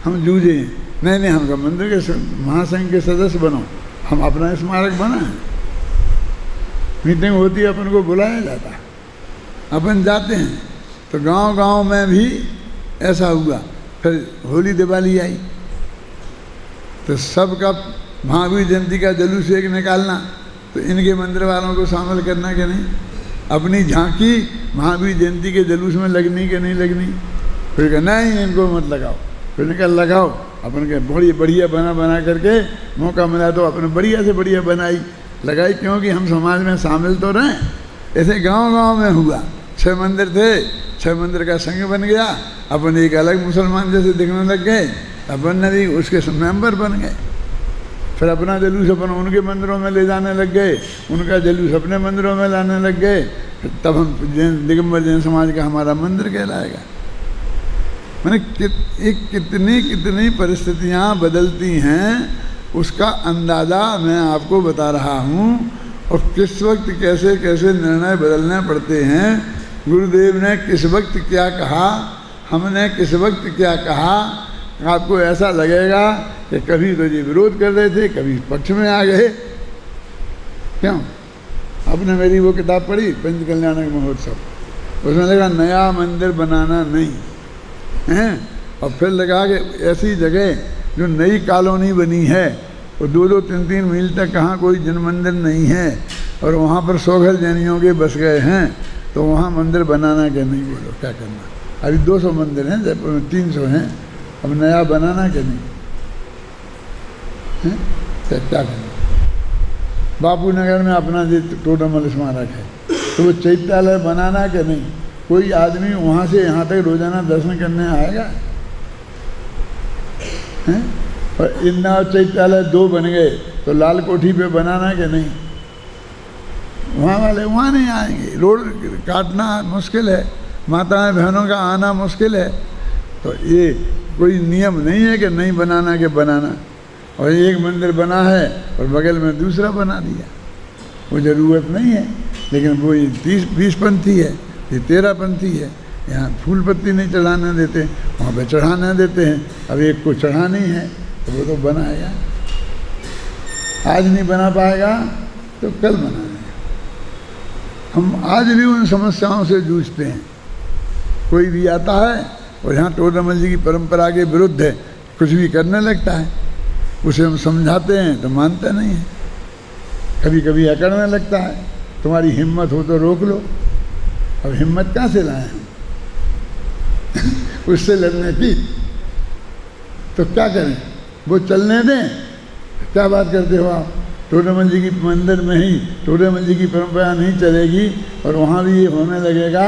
हम जूझे हैं। नहीं हमका मंदिर के महासंघ के सदस्य बनो, हम अपना स्मारक बना है, मीटिंग होती है, अपन को बुलाया जाता है, अपन जाते हैं। तो गांव-गांव में भी ऐसा हुआ। फिर होली दिवाली आई तो सबका महावीर जयंती का जुलूस एक निकालना, तो इनके मंदिर वालों को शामिल करना कि नहीं, अपनी झांकी महावीर जयंती के जुलूस में लगनी कि नहीं लगनी। फिर कहा नहीं इनको मत लगाओ, फिर निकल लगाओ, अपन के बढ़िया बना करके मौका मिला तो अपने बढ़िया से बढ़िया बनाई लगाई, क्योंकि हम समाज में शामिल तो रहें। ऐसे गांव-गांव में हुआ, 6 मंदिर थे, 6 मंदिर का संघ बन गया, अपन एक अलग मुसलमान जैसे दिखने लग गए, अपन ने भी उसके मेंबर बन गए। फिर अपना जुलूस अपन उनके मंदिरों में ले जाने लग गए, उनका जुलूस अपने मंदिरों में लाने लग गए, तब हम दिगंबर जैन समाज का हमारा मंदिर कहलाएगा। मैंने कितनी परिस्थितियाँ बदलती हैं, उसका अंदाज़ा मैं आपको बता रहा हूँ। और किस वक्त कैसे कैसे निर्णय बदलने पड़ते हैं, गुरुदेव ने किस वक्त क्या कहा, हमने किस वक्त क्या कहा, आपको ऐसा लगेगा कि कभी तो ये विरोध कर रहे थे, कभी पक्ष में आ गए। क्यों? आपने मेरी वो किताब पढ़ी पंच कल्याणक महोत्सव, उसमें लगा नया मंदिर बनाना नहीं हैं, और फिर लगा कि ऐसी जगह जो नई कॉलोनी बनी है और 2-2, 3-3 मील तक कहाँ कोई जन मंदिर नहीं है, और वहाँ पर 100 घर जैनियों के बस गए हैं, तो वहाँ मंदिर बनाना क्या नहीं, बोलो क्या करना। अभी 200 मंदिर हैं जयपुर में, 300 हैं, अब नया बनाना क्या नहीं है, क्या करना। बापू नगर में अपना जो टोटमल स्मारक है, तो वो चैत्यालय बनाना क्या नहीं। कोई आदमी वहाँ से यहाँ तक रोजाना दर्शन करने आएगा हैं? और इन्ना चैत्यालय 2 बन गए, तो लाल कोठी पे बनाना क्या नहीं। वहाँ वाले वहाँ नहीं आएंगे, रोड काटना मुश्किल है, माताएं बहनों का आना मुश्किल है। तो ये कोई नियम नहीं है कि नहीं बनाना के बनाना। और एक मंदिर बना है और बगल में दूसरा बना दिया, वो ज़रूरत नहीं है। लेकिन वो ये 20 पंथी है, ये 13 पंथी है, यहाँ फूल पत्ती नहीं चढ़ाने देते, वहाँ पे चढ़ाने देते हैं। अब एक को चढ़ानी है तो वो तो बनाएगा, आज नहीं बना पाएगा तो कल बनाएगा। हम आज भी उन समस्याओं से जूझते हैं। कोई भी आता है और यहाँ टोडरमल जी की परंपरा के विरुद्ध है, कुछ भी करने लगता है, उसे हम समझाते हैं तो मानता नहीं है, कभी कभी अकड़ने लगता है। तुम्हारी हिम्मत हो तो रोक लो। अब हिम्मत कहाँ से लाए हम उससे लड़ने की, तो क्या करें, वो चलने दें। क्या बात करते हो आप, टोडेमल जी की मंदिर में ही टोडेमल जी की परंपरा नहीं चलेगी और वहाँ भी ये होने लगेगा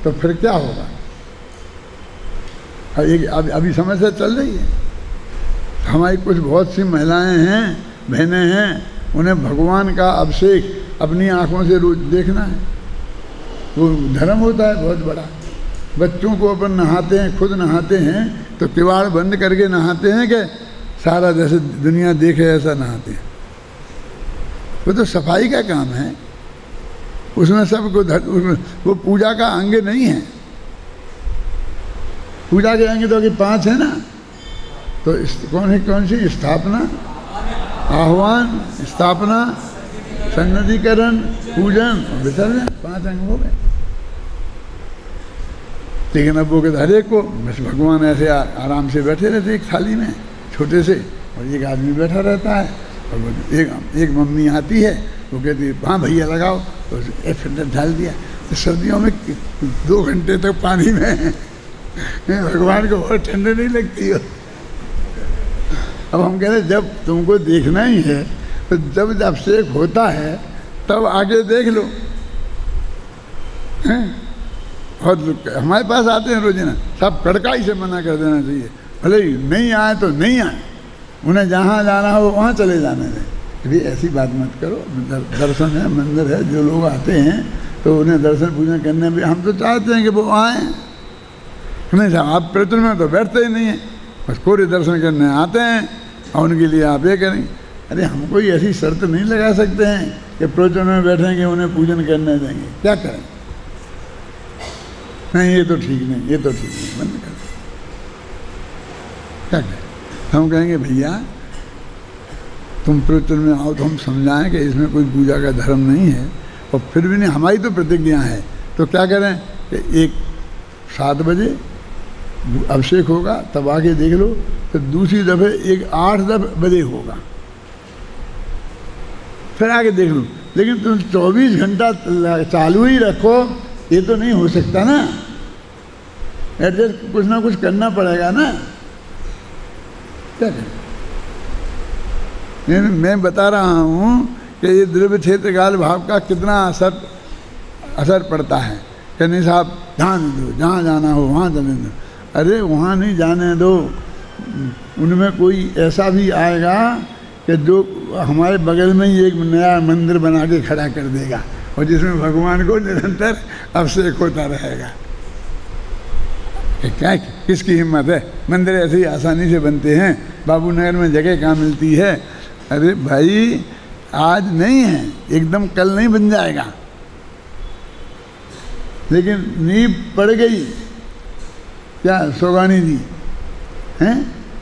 तो फिर क्या होगा। अभी समस्या चल रही है। हमारी कुछ बहुत सी महिलाएं हैं, बहनें हैं, उन्हें भगवान का अभिषेक अपनी आँखों से रोज देखना है। वो धर्म होता है बहुत बड़ा। बच्चों को अपन नहाते हैं, खुद नहाते हैं तो किवाड़ बंद करके नहाते हैं कि सारा जैसे दुनिया देखे ऐसा नहाते हैं। वो तो सफाई का काम है, उसमें सबको वो पूजा का अंग नहीं है। पूजा के अंग तो अभी 5 है ना, तो कौन सी स्थापना, आह्वान, स्थापना, सन्निधिकरण, पूजन और विसर्जन, 5 अंग हो गए। लेकिन अब वो कहते हर एक को बस भगवान ऐसे आराम से बैठे रहते एक थाली में छोटे से, और एक आदमी बैठा रहता है और वो एक मम्मी आती है, वो कहती है हाँ भैया लगाओ, तो एक फिल्टर डाल दिया। तो सर्दियों में 2 घंटे तक पानी में भगवान को बहुत ठंड नहीं लगती हो। अब हम कह रहे जब तुमको देखना ही है तो जब अभिषेक होता है तब आगे देख लो। बहुत लोग हमारे पास आते हैं रोजाना, सब कड़काई से मना कर देना चाहिए, भले ही नहीं आए तो नहीं आए, उन्हें जहाँ जाना हो वहाँ चले जाने दें। अभी ऐसी बात मत करो, दर्शन है, मंदिर है, जो लोग आते हैं तो उन्हें दर्शन पूजन करने में हम तो चाहते हैं कि वो आएँ। नहीं आप प्रवचन में तो बैठते ही नहीं हैं, बस कोरे दर्शन करने आते हैं और उनके लिए आप ये करें। अरे हम कोई ऐसी शर्त नहीं लगा सकते हैं कि प्रवचन में बैठेंगे उन्हें पूजन करने देंगे, क्या करें। नहीं ये तो ठीक नहीं, ये तो ठीक नहीं, बंद कर। क्या करें, हम कहेंगे भैया तुम प्रवचन में आओ तो हम समझाएं कि इसमें कोई पूजा का धर्म नहीं है, और फिर भी नहीं, हमारी तो प्रतिज्ञा है। तो क्या करें कि एक 7 बजे अभिषेक होगा तब आके देख लो, तो दूसरी दफ़े एक 8-10 बजे होगा, फिर आके देख लो। लेकिन तुम 24 घंटा चालू ही रखो, ये तो नहीं हो सकता ना, एडजस्ट कुछ ना कुछ करना पड़ेगा ना। क्या करें, मैं बता रहा हूँ कि ये द्रव्य क्षेत्र काल भाव का कितना असर पड़ता है। कहने साहब ध्यान दो, जहाँ जाना हो वहाँ जाने दो। अरे वहाँ नहीं जाने दो, उनमें कोई ऐसा भी आएगा कि जो हमारे बगल में ही एक नया मंदिर बना के खड़ा कर देगा और जिसमें भगवान को निरंतर अभिषेक होता रहेगा। क्या किसकी हिम्मत है, मंदिर ऐसे ही आसानी से बनते हैं, बाबू नगर में जगह कहाँ मिलती है। अरे भाई आज नहीं है, एकदम कल नहीं बन जाएगा, लेकिन नींव पड़ गई। क्या सोगानी जी हैं,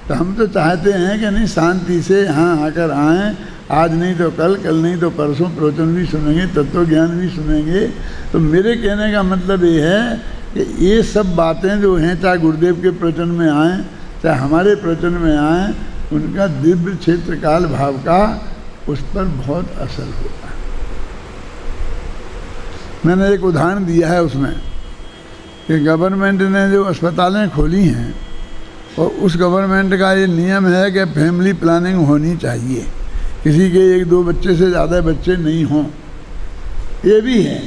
तो हम तो चाहते हैं कि नहीं शांति से यहाँ आकर आएँ, आज नहीं तो कल, कल नहीं तो परसों प्रवचन भी सुनेंगे, तत्व ज्ञान भी सुनेंगे। तो मेरे कहने का मतलब ये है कि ये सब बातें जो हैं, चाहे गुरुदेव के प्रवचन में आएँ चाहे हमारे प्रवचन में आएँ, उनका दिव्य क्षेत्र काल भाव का उस पर बहुत असर होता है। मैंने एक उदाहरण दिया है उसमें कि गवर्नमेंट ने जो अस्पतालें खोली हैं, और उस गवर्नमेंट का ये नियम है कि फैमिली प्लानिंग होनी चाहिए, किसी के 1-2 बच्चे से ज़्यादा बच्चे नहीं हों, ये भी है।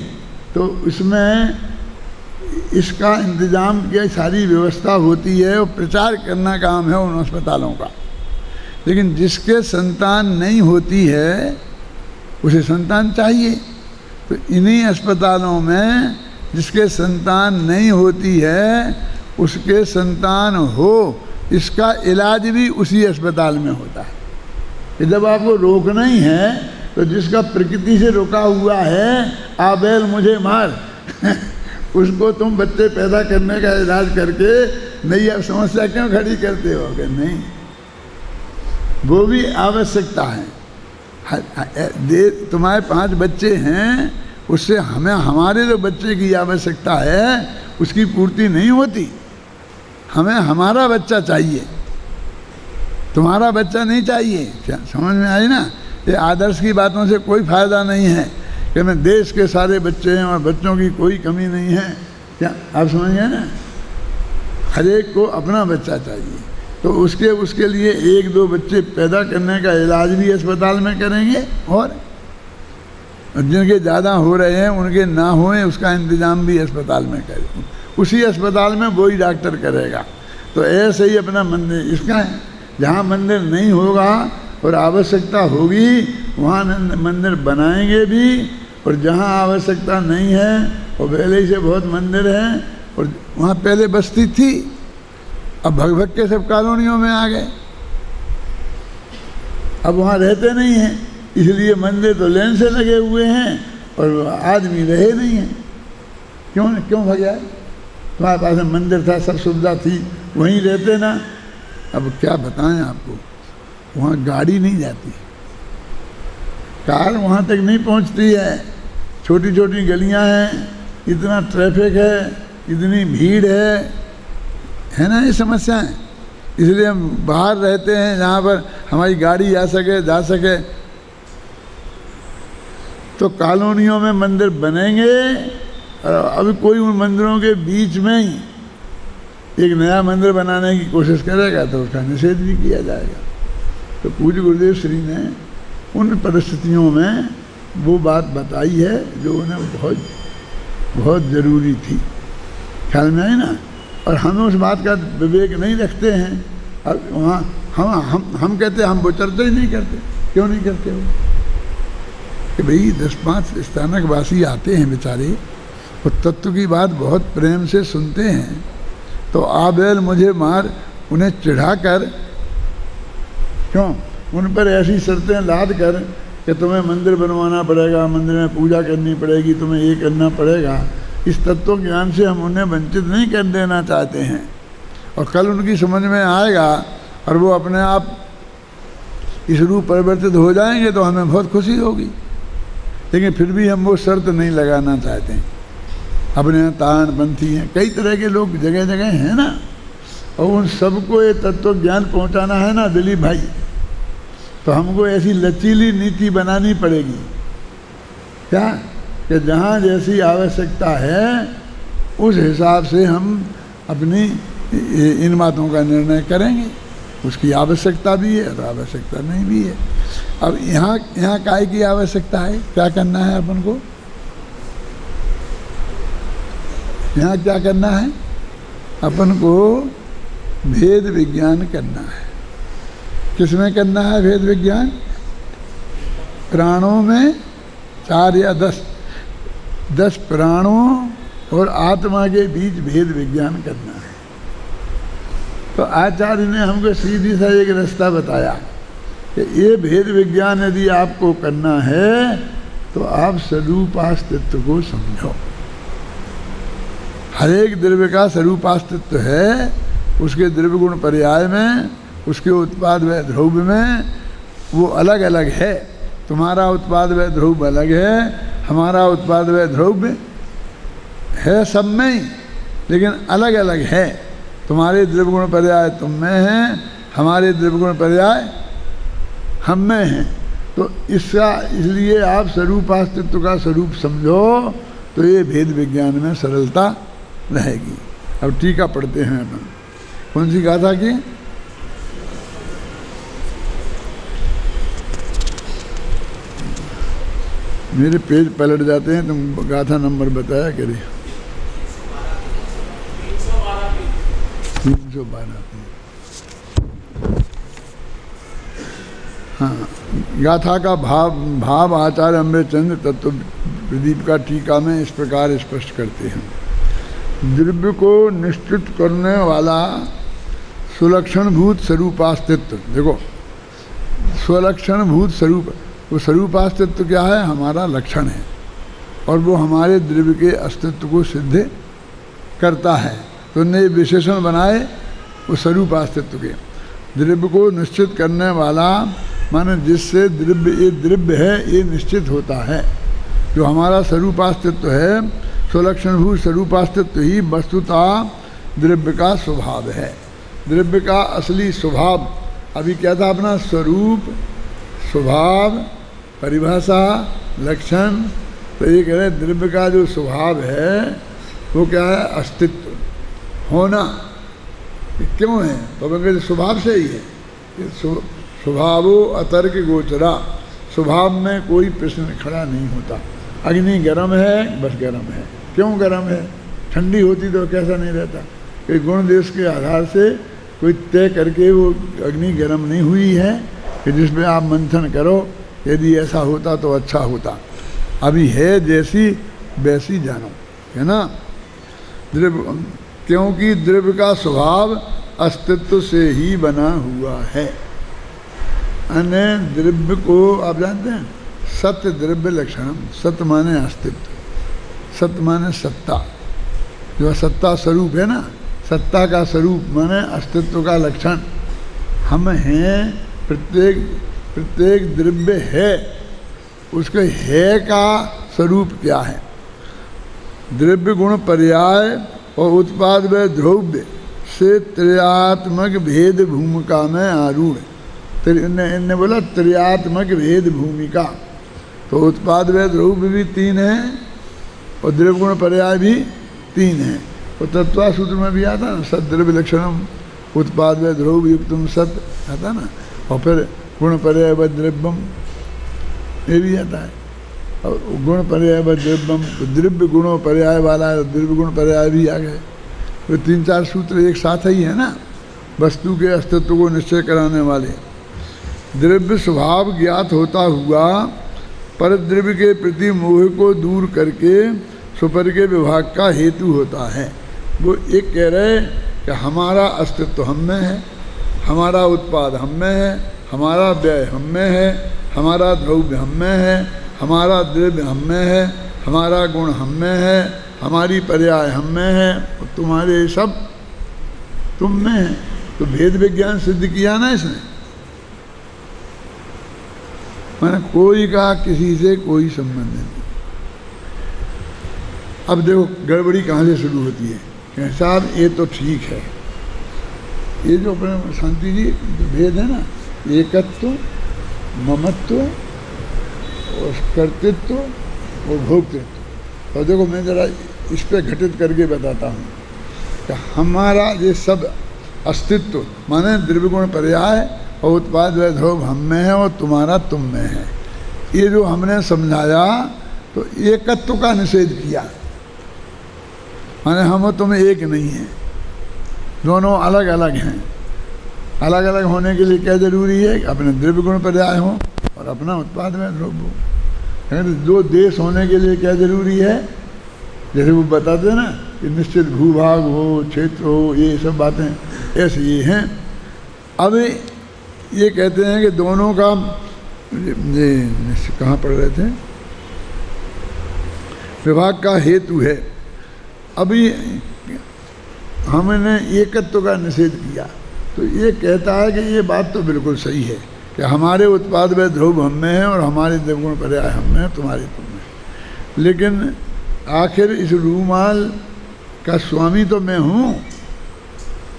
तो इसमें इसका इंतज़ाम की सारी व्यवस्था होती है और प्रचार करना काम है उन अस्पतालों का। लेकिन जिसके संतान नहीं होती है उसे संतान चाहिए, तो इन्हीं अस्पतालों में जिसके संतान नहीं होती है उसके संतान हो, इसका इलाज भी उसी अस्पताल में होता है। कि जब आपको रोकना ही है तो जिसका प्रकृति से रोका हुआ है, आ बैल मुझे मार उसको तुम बच्चे पैदा करने का इलाज करके नहीं, अब समस्या क्यों खड़ी करते हो कि नहीं, वो भी आवश्यकता है। तुम्हारे 5 बच्चे हैं, उससे हमें हमारे जो बच्चे की आवश्यकता है उसकी पूर्ति नहीं होती। हमें हमारा बच्चा चाहिए, तुम्हारा बच्चा नहीं चाहिए। क्या समझ में आई ना। ये आदर्श की बातों से कोई फ़ायदा नहीं है कि मैं देश के सारे बच्चे हैं और बच्चों की कोई कमी नहीं है। क्या आप समझ गए ना। हर एक को अपना बच्चा चाहिए, तो उसके लिए 1-2 बच्चे पैदा करने का इलाज भी अस्पताल में करेंगे, और जिनके ज़्यादा हो रहे हैं उनके ना होए उसका इंतज़ाम भी अस्पताल में करें, उसी अस्पताल में वही डॉक्टर करेगा। तो ऐसे ही अपना मंदिर इसका है, जहाँ मंदिर नहीं होगा और आवश्यकता होगी वहाँ मंदिर बनाएंगे भी, और जहाँ आवश्यकता नहीं है और पहले ही से बहुत मंदिर हैं और वहाँ पहले बस्ती थी, अब भग के सब कॉलोनियों में आ गए, अब वहाँ रहते नहीं हैं, इसलिए मंदिर तो लेन से लगे हुए हैं और आदमी रहे नहीं हैं। क्यों भग जाए? तुम्हारे पास में मंदिर था, सब सुविधा थी, वहीं रहते ना। अब क्या बताएं आपको, वहाँ गाड़ी नहीं जाती, कार वहाँ तक नहीं पहुँचती है, छोटी छोटी गलियाँ हैं, इतना ट्रैफिक है, इतनी भीड़ है ना, ये समस्याएं। इसलिए हम बाहर रहते हैं जहाँ पर हमारी गाड़ी जा सके। तो कॉलोनियों में मंदिर बनेंगे, और अभी कोई उन मंदिरों के बीच में ही एक नया मंदिर बनाने की कोशिश करेगा तो उसका निषेध भी किया जाएगा। तो पूज्य गुरुदेव श्री ने उन परिस्थितियों में वो बात बताई है जो उन्हें बहुत बहुत ज़रूरी थी, ख्याल में आई ना। और हम उस बात का विवेक नहीं रखते हैं। अब वहाँ हम कहते हैं, हम वो चर्चा ही नहीं करते। क्यों नहीं करते हो? कि भाई 10-5 स्थानक वासी आते हैं बेचारे, और तत्व की बात बहुत प्रेम से सुनते हैं, तो आ बैल मुझे मार उन्हें चिढ़ा कर, क्यों उन पर ऐसी शर्तें लाद कर कि तुम्हें मंदिर बनवाना पड़ेगा, मंदिर में पूजा करनी पड़ेगी, तुम्हें ये करना पड़ेगा, इस तत्व ज्ञान से हम उन्हें वंचित नहीं कर देना चाहते हैं। और कल उनकी समझ में आएगा और वो अपने आप इस रूप परिवर्तित हो जाएंगे तो हमें बहुत खुशी होगी। लेकिन फिर भी हम वो शर्त नहीं लगाना चाहते हैं। अपने यहाँ तारणपंथी हैं, कई तरह के लोग जगह जगह हैं ना, और उन सबको ये तत्व ज्ञान पहुँचाना है ना दिलीप भाई, तो हमको ऐसी लचीली नीति बनानी पड़ेगी क्या, कि जहाँ जैसी आवश्यकता है उस हिसाब से हम अपनी इन बातों का निर्णय करेंगे। उसकी आवश्यकता भी है और आवश्यकता नहीं भी है। अब यहाँ काय की आवश्यकता है, क्या करना है अपन को? यहाँ क्या करना है? अपन को भेद विज्ञान करना है। किसमें करना है भेद विज्ञान? प्राणों में 4 या 10 प्राणों और आत्मा के बीच भेद विज्ञान करना है। तो आचार्य ने हमको सीधी सा एक रास्ता बताया कि ये भेद विज्ञान यदि आपको करना है तो आप स्वरूपास्तित्व को समझो। हर एक द्रव्य का स्वरूपास्तित्व है, उसके द्रव्य गुण पर्याय में, उसके उत्पाद व ध्रुव में वो अलग अलग है। तुम्हारा उत्पाद व ध्रुव अलग है, हमारा उत्पाद व ध्रुव है सब में ही, लेकिन अलग अलग है। तुम्हारे द्रव्य गुण पर्याय तुम में हैं, हमारे द्रव्य गुण पर्याय हम में हैं। तो इसलिए आप स्वरूपास्तित्व का स्वरूप समझो तो ये भेद विज्ञान में सरलता रहेगी। अब टीका पढ़ते हैं अपन। कौन सी गाथा की? मेरे पेज पलट जाते हैं, तुम गाथा नंबर बताया करिए। 312। हाँ, गाथा का भाव आचार्य अमृतचंद्र तत्व प्रदीप का टीका में इस प्रकार स्पष्ट करते हैं। द्रव्य को निश्चित करने वाला सुलक्षणभूत स्वरूपास्तित्व, देखो स्वलक्षणभूत स्वरूप, वो स्वरूपास्तित्व क्या है? हमारा लक्षण है, और वो हमारे द्रव्य के अस्तित्व को सिद्ध करता है। तो ने विशेषण बनाए वो स्वरूपास्तित्व के। द्रव्य को निश्चित करने वाला माने जिससे द्रव्य, ये द्रव्य है ये निश्चित होता है। जो हमारा स्वरूपास्तित्व है, स्वलक्षणभूत स्वरूपास्तित्व ही वस्तुतः द्रव्य का स्वभाव है। द्रव्य का असली स्वभाव अभी क्या था अपना? स्वरूप, स्वभाव, परिभाषा, लक्षण। तो ये कह रहे द्रव्य का जो स्वभाव है वो क्या है? अस्तित्व, होना। कि क्यों है, तो बोले स्वभाव से ही है। स्वभावो अतर्क गोचरा, स्वभाव में कोई प्रश्न खड़ा नहीं होता। अग्नि गर्म है, बस गर्म है। क्यों गर्म है? ठंडी होती तो कैसा नहीं रहता। कोई गुण देश के आधार से कोई तय करके वो अग्नि गर्म नहीं हुई है कि जिसमें आप मंथन करो, यदि ऐसा होता तो अच्छा होता। अभी है जैसी वैसी जानो, है ना। द्रव्य, क्योंकि द्रव्य का स्वभाव अस्तित्व से ही बना हुआ है। अन्य द्रव्य को आप जानते हैं, सत्य द्रव्य लक्षणम, सत्य माने अस्तित्व, सत्य माने सत्ता, जो सत्ता स्वरूप है ना, सत्ता का स्वरूप माने अस्तित्व का लक्षण। हम हैं, प्रत्येक द्रव्य है, उसके है का स्वरूप क्या है? द्रव्य गुण पर्याय और उत्पाद व द्रव्य से त्रयात्मक भेद भूमिका में आरूढ़। इनने बोला त्रयात्मक भेद भूमिका, तो उत्पाद व द्रव्य भी तीन है और द्रव्य गुण पर्याय भी तीन है। और तत्वा सूत्र में भी आता ना, सत द्रव्य लक्षणम उत्पाद व द्रव्य युक्तम सत आता ना, और फिर गुण पर्याय व द्रव्यम ये भी आता है। और गुण पर्याय व द्रव्यम, द्रव्य गुणों पर्याय वाला है, द्रव्य गुण पर्याय भी आ गए। तो तीन चार सूत्र एक साथ ही है ना, वस्तु के अस्तित्व को निश्चय कराने वाले। द्रव्य स्वभाव ज्ञात होता हुआ पर द्रव्य के प्रति मोह को दूर करके सुपर के विभाग का हेतु होता है। वो एक कह रहे कि हमारा अस्तित्व हम में है, हमारा उत्पाद हम में है, हमारा व्यय हम में है, हमारा द्रव्य हम में है, हमारा द्रव्य हम में है, हमारा गुण हम में है, हमारी पर्याय हम में है, और तुम्हारे सब तुम में है। तो भेद विज्ञान सिद्ध किया ना इसने। मैंने कोई का किसी से कोई संबंध नहीं। अब देखो गड़बड़ी कहाँ से शुरू होती है कि साहब ये तो ठीक है, ये जो अपने शांति जी जो भेद है ना, एकत्व, ममत्व और कर्तृत्व और भोक्तृत्व। और देखो मैं ज़रा इस पर घटित करके बताता हूँ कि हमारा ये सब अस्तित्व माने द्रव्य गुण पर्याय और उत्पाद व द्रव्य हम में है और तुम्हारा तुम में है। ये जो हमने समझाया तो एकत्व का निषेध किया, माने हम और तुम एक नहीं हैं, दोनों अलग अलग हैं। अलग अलग होने के लिए क्या जरूरी है? अपने द्रव्य गुण पर्याय हो और अपना उत्पाद में द्रव्य हो। दो देश होने के लिए क्या जरूरी है? जैसे वो बताते हैं ना कि निश्चित भूभाग हो, क्षेत्र हो, ये सब बातें ऐसे ये हैं। अब ये कहते हैं कि दोनों का ये कहाँ पढ़ रहे थे, विभाग का हेतु है। अभी हमने एकत्व का निषेध किया तो ये कहता है कि ये बात तो बिल्कुल सही है कि हमारे उत्पाद व द्रव्य हम में है और हमारे द्रव्य पर्याय हम में है, तुम्हारे तुम में। लेकिन आखिर इस रूमाल का स्वामी तो मैं हूँ,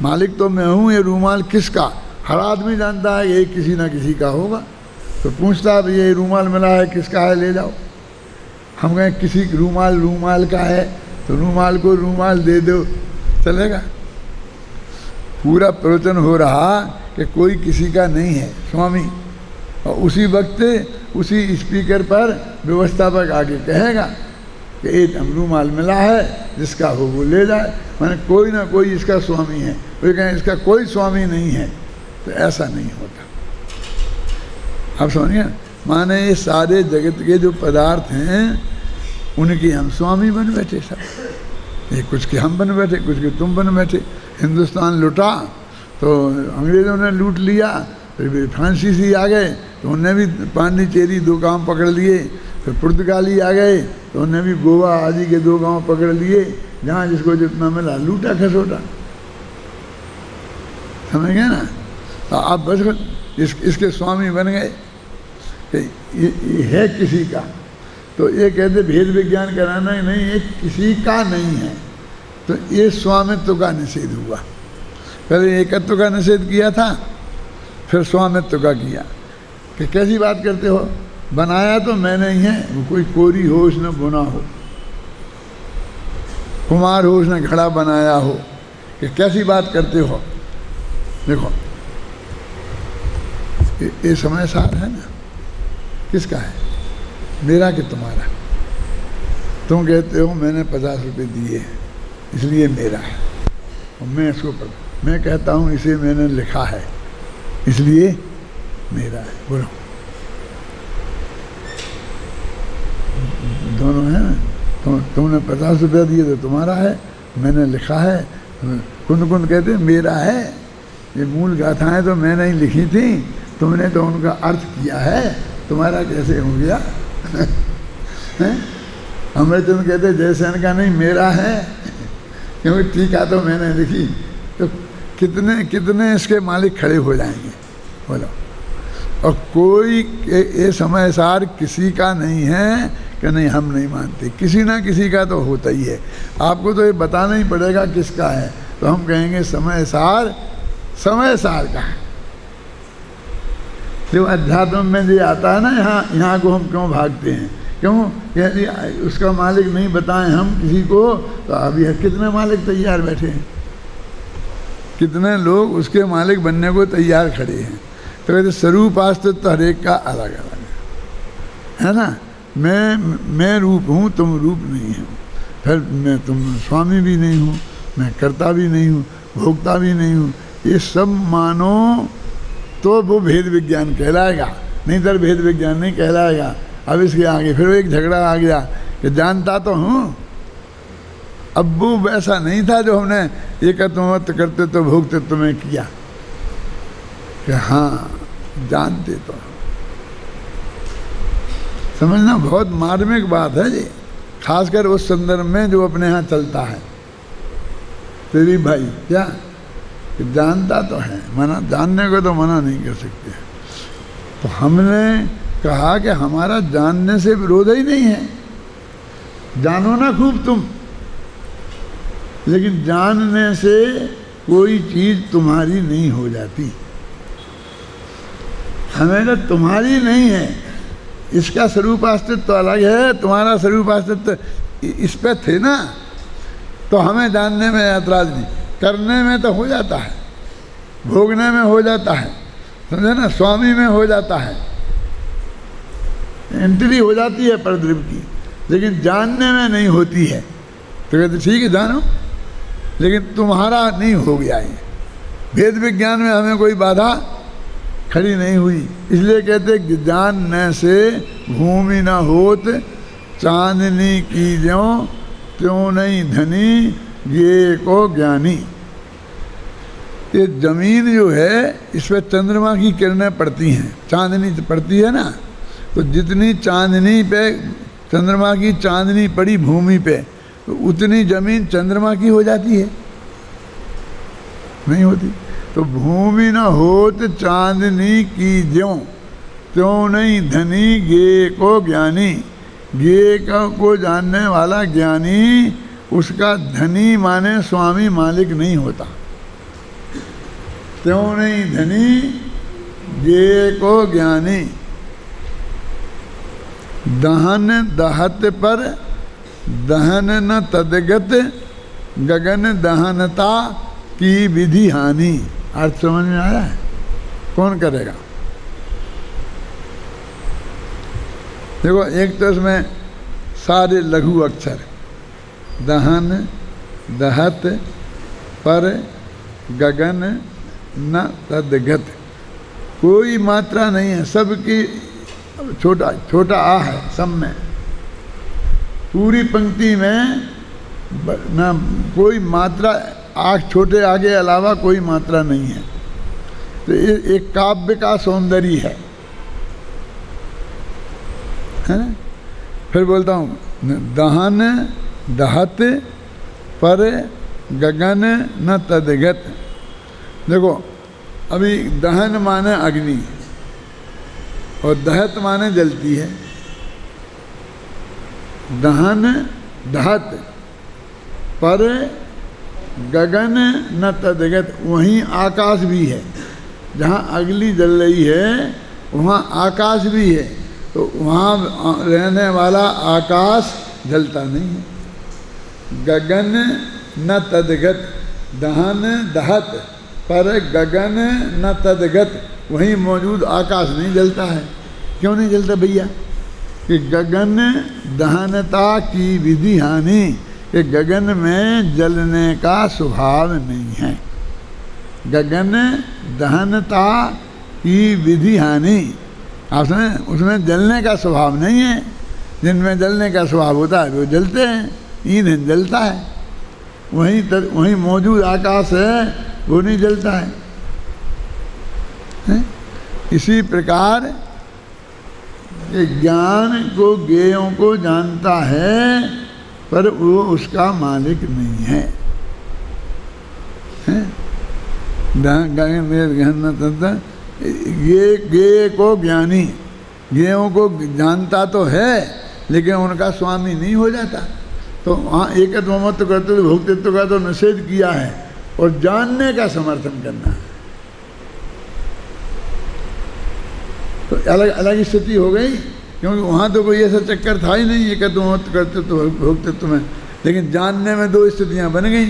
मालिक तो मैं हूँ। ये रूमाल किसका? हर आदमी जानता है ये किसी ना किसी का होगा। तो पूछता है ये रूमाल मिला है किसका है, ले जाओ। हम कहें किसी रूमाल का है तो रूमाल को रूमाल दे दो, चलेगा? पूरा प्रवचन हो रहा कि कोई किसी का नहीं है स्वामी, और उसी वक्त उसी स्पीकर पर व्यवस्थापक आके कहेगा कि एक रूमाल मिला है, जिसका हो वो ले जाए। माने कोई ना कोई इसका स्वामी है। वो कहें इसका कोई स्वामी नहीं है, तो ऐसा नहीं होता। आप समझिए, माने ये सारे जगत के जो पदार्थ हैं उनके हम स्वामी बन बैठे सब। ये कुछ के हम बन बैठे, कुछ के तुम बन बैठे। हिंदुस्तान लुटा तो अंग्रेज़ों ने लूट लिया, फिर फ्रांसीसी आ गए तो उन्हें भी पांडिचेरी 2 गांव पकड़ लिए। फिर पुर्तगाली आ गए तो उन्हें भी गोवा आदि के 2 गांव पकड़ लिए, जहाँ जिसको जितना मिला लूटा खसोटा। समझ गए ना? तो आप बस इसके स्वामी बन गए। ये है किसी का, तो ये कहते भेद विज्ञान कराना ही नहीं, ये किसी का नहीं है। तो ये स्वामित्व का निषेध हुआ। पहले एकत्व का निषेध किया था, फिर स्वामित्व का किया कि कैसी बात करते हो, बनाया तो मैंने ही है, वो कोई कोरी हो उसने बुना हो, कुमार हो उसने घड़ा बनाया हो, कि कैसी बात करते हो। देखो ये समय सार है ना, किसका है? मेरा कि तुम्हारा? तुम कहते हो मैंने 50 रुपये दिए इसलिए मेरा है, और मैं इसको मैं कहता हूँ इसे मैंने लिखा है इसलिए मेरा है। बोलो, दोनों है ना। तुमने 50 रुपया दिए तो तुम्हारा है, मैंने लिखा है। कुंद कुंद कहते मेरा है। ये मूल गाथाएं तो मैंने ही लिखी थी, तुमने तो उनका अर्थ किया है, तुम्हारा कैसे हो गया? अमृतचंद कहते जयसेन का नहीं मेरा है, क्योंकि टीका तो मैंने लिखी। तो कितने कितने इसके मालिक खड़े हो जाएंगे? बोलो। और कोई ये समय सार किसी का नहीं है कि नहीं हम नहीं मानते, किसी ना किसी का तो होता ही है। आपको तो ये बताना ही पड़ेगा किसका है, तो हम कहेंगे समय सार का है। जो अध्यात्म में जो आता है ना, यहाँ को हम क्यों भागते हैं? क्यों? यदि उसका मालिक नहीं बताएं हम किसी को, तो अभी कितने मालिक तैयार बैठे हैं, कितने लोग उसके मालिक बनने को तैयार खड़े हैं। तो कहते स्वरूप अस्तित्व हर एक का अलग अलग है ना। मैं रूप हूँ, तुम रूप नहीं हो, फिर मैं तुम स्वामी भी नहीं हूँ, मैं कर्ता भी नहीं हूँ, भोक्ता भी नहीं हूँ। ये सब मानो तो वो भेद विज्ञान कहलाएगा, नहीं तो भेद विज्ञान नहीं कहलाएगा। अब इसके आगे फिर एक झगड़ा आ गया कि जानता तो हूँ, अब वो वैसा नहीं था जो हमने एकत्वमत करते तो भोगते तुम्हें किया, कि हाँ जानते तो। समझना बहुत मार्मिक बात है ये, खासकर उस संदर्भ में जो अपने यहाँ चलता है। तेरी भाई क्या कि जानता तो है, मना जानने को तो मना नहीं कर सकते। तो हमने कहा कि हमारा जानने से विरोध ही नहीं है, जानो ना खूब तुम, लेकिन जानने से कोई चीज तुम्हारी नहीं हो जाती। हमें तो तुम्हारी नहीं है, इसका स्वरूप अस्तित्व तो अलग है, तुम्हारा स्वरूप अस्तित्व इस पे थे ना, तो हमें जानने में ऐतराज नहीं, करने में तो हो जाता है, भोगने में हो जाता है, समझे ना, स्वामी में हो जाता है, एंट्री हो जाती है परद्रव्य की, लेकिन जानने में नहीं होती है। तो कहते ठीक है जानो, लेकिन तुम्हारा नहीं हो गया ये। भेद विज्ञान में हमें कोई बाधा खड़ी नहीं हुई, इसलिए कहते कि जानने से भूमि न होत, चांदनी की ज्यों त्यों नहीं धनी, ये को ज्ञानी। ये जमीन जो है इस पर चंद्रमा की किरणें पड़ती हैं, चांदनी पड़ती है ना, तो जितनी चांदनी पे चंद्रमा की चांदनी पड़ी भूमि पे, तो उतनी जमीन चंद्रमा की हो जाती है? नहीं होती। तो भूमि न होत चांदनी की ज्यों त्यों नहीं धनी, गे को ज्ञानी। गे को जानने वाला ज्ञानी, उसका धनी माने स्वामी मालिक नहीं होता। त्यों नहीं धनी, गे को ज्ञानी। दहन दहत पर दहन न तदगत, गगन दहनता की विधि हानि। अर्थ समझ में आया है? कौन करेगा? देखो एक तो इसमें सारे लघु अक्षर, दहन दहत पर गगन न तदगत, कोई मात्रा नहीं है, सबकी छोटा छोटा आ है सब में, पूरी पंक्ति में ना कोई मात्रा, आँख छोटे आगे अलावा कोई मात्रा नहीं है। तो ये एक काव्य का सौंदर्य है ना? फिर बोलता हूँ दहन दहत पर गगन न तदगत। देखो अभी दहन माने अग्नि और दहत माने जलती है। दहन दहत पर गगन न तदगत, वहीं आकाश भी है, जहाँ अग्नि जल रही है वहाँ आकाश भी है, तो वहाँ रहने वाला आकाश जलता नहीं है। गगन न तदगत, दहन दहत पर गगन न तदगत, वहीं मौजूद आकाश नहीं जलता है। क्यों नहीं जलता भैया? कि गगन दहनता की विधि हानि, कि गगन में जलने का स्वभाव नहीं है। गगन दहनता की विधि हानि, उसमें जलने का स्वभाव नहीं है। जिनमें जलने का स्वभाव होता है वो जलते हैं, ईंधन जलता है। वहीं मौजूद आकाश है वो नहीं जलता है, हैं? इसी प्रकार ज्ञान को ज्ञेयों को जानता है पर वो उसका मालिक नहीं है, हैं? ये ज्ञेय को ज्ञानी, ज्ञेयों को जानता तो है लेकिन उनका स्वामी नहीं हो जाता। तो वहाँ एकत्व मत करते तो भोक्तृत्व का तो निषेध किया है और जानने का समर्थन करना है। तो अलग अलग स्थिति हो गई, क्योंकि वहाँ तो कोई ऐसा चक्कर था ही नहीं एकत्व मत करते तो भोक्तृत्व में। लेकिन जानने में दो स्थितियाँ बन गई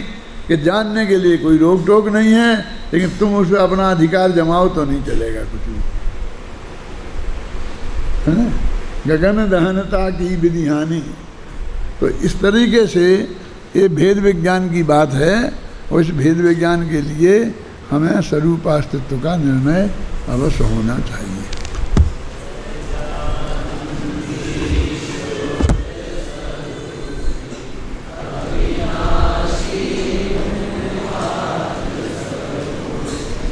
कि जानने के लिए कोई रोक टोक नहीं है, लेकिन तुम उस पर अपना अधिकार जमाओ तो नहीं चलेगा कुछ भी, है ना? गगन दहनता की विधि हानि। तो इस तरीके से ये भेद विज्ञान की बात है, और इस भेद विज्ञान के लिए हमें स्वरूपास्तित्व का निर्णय अवश्य होना चाहिए।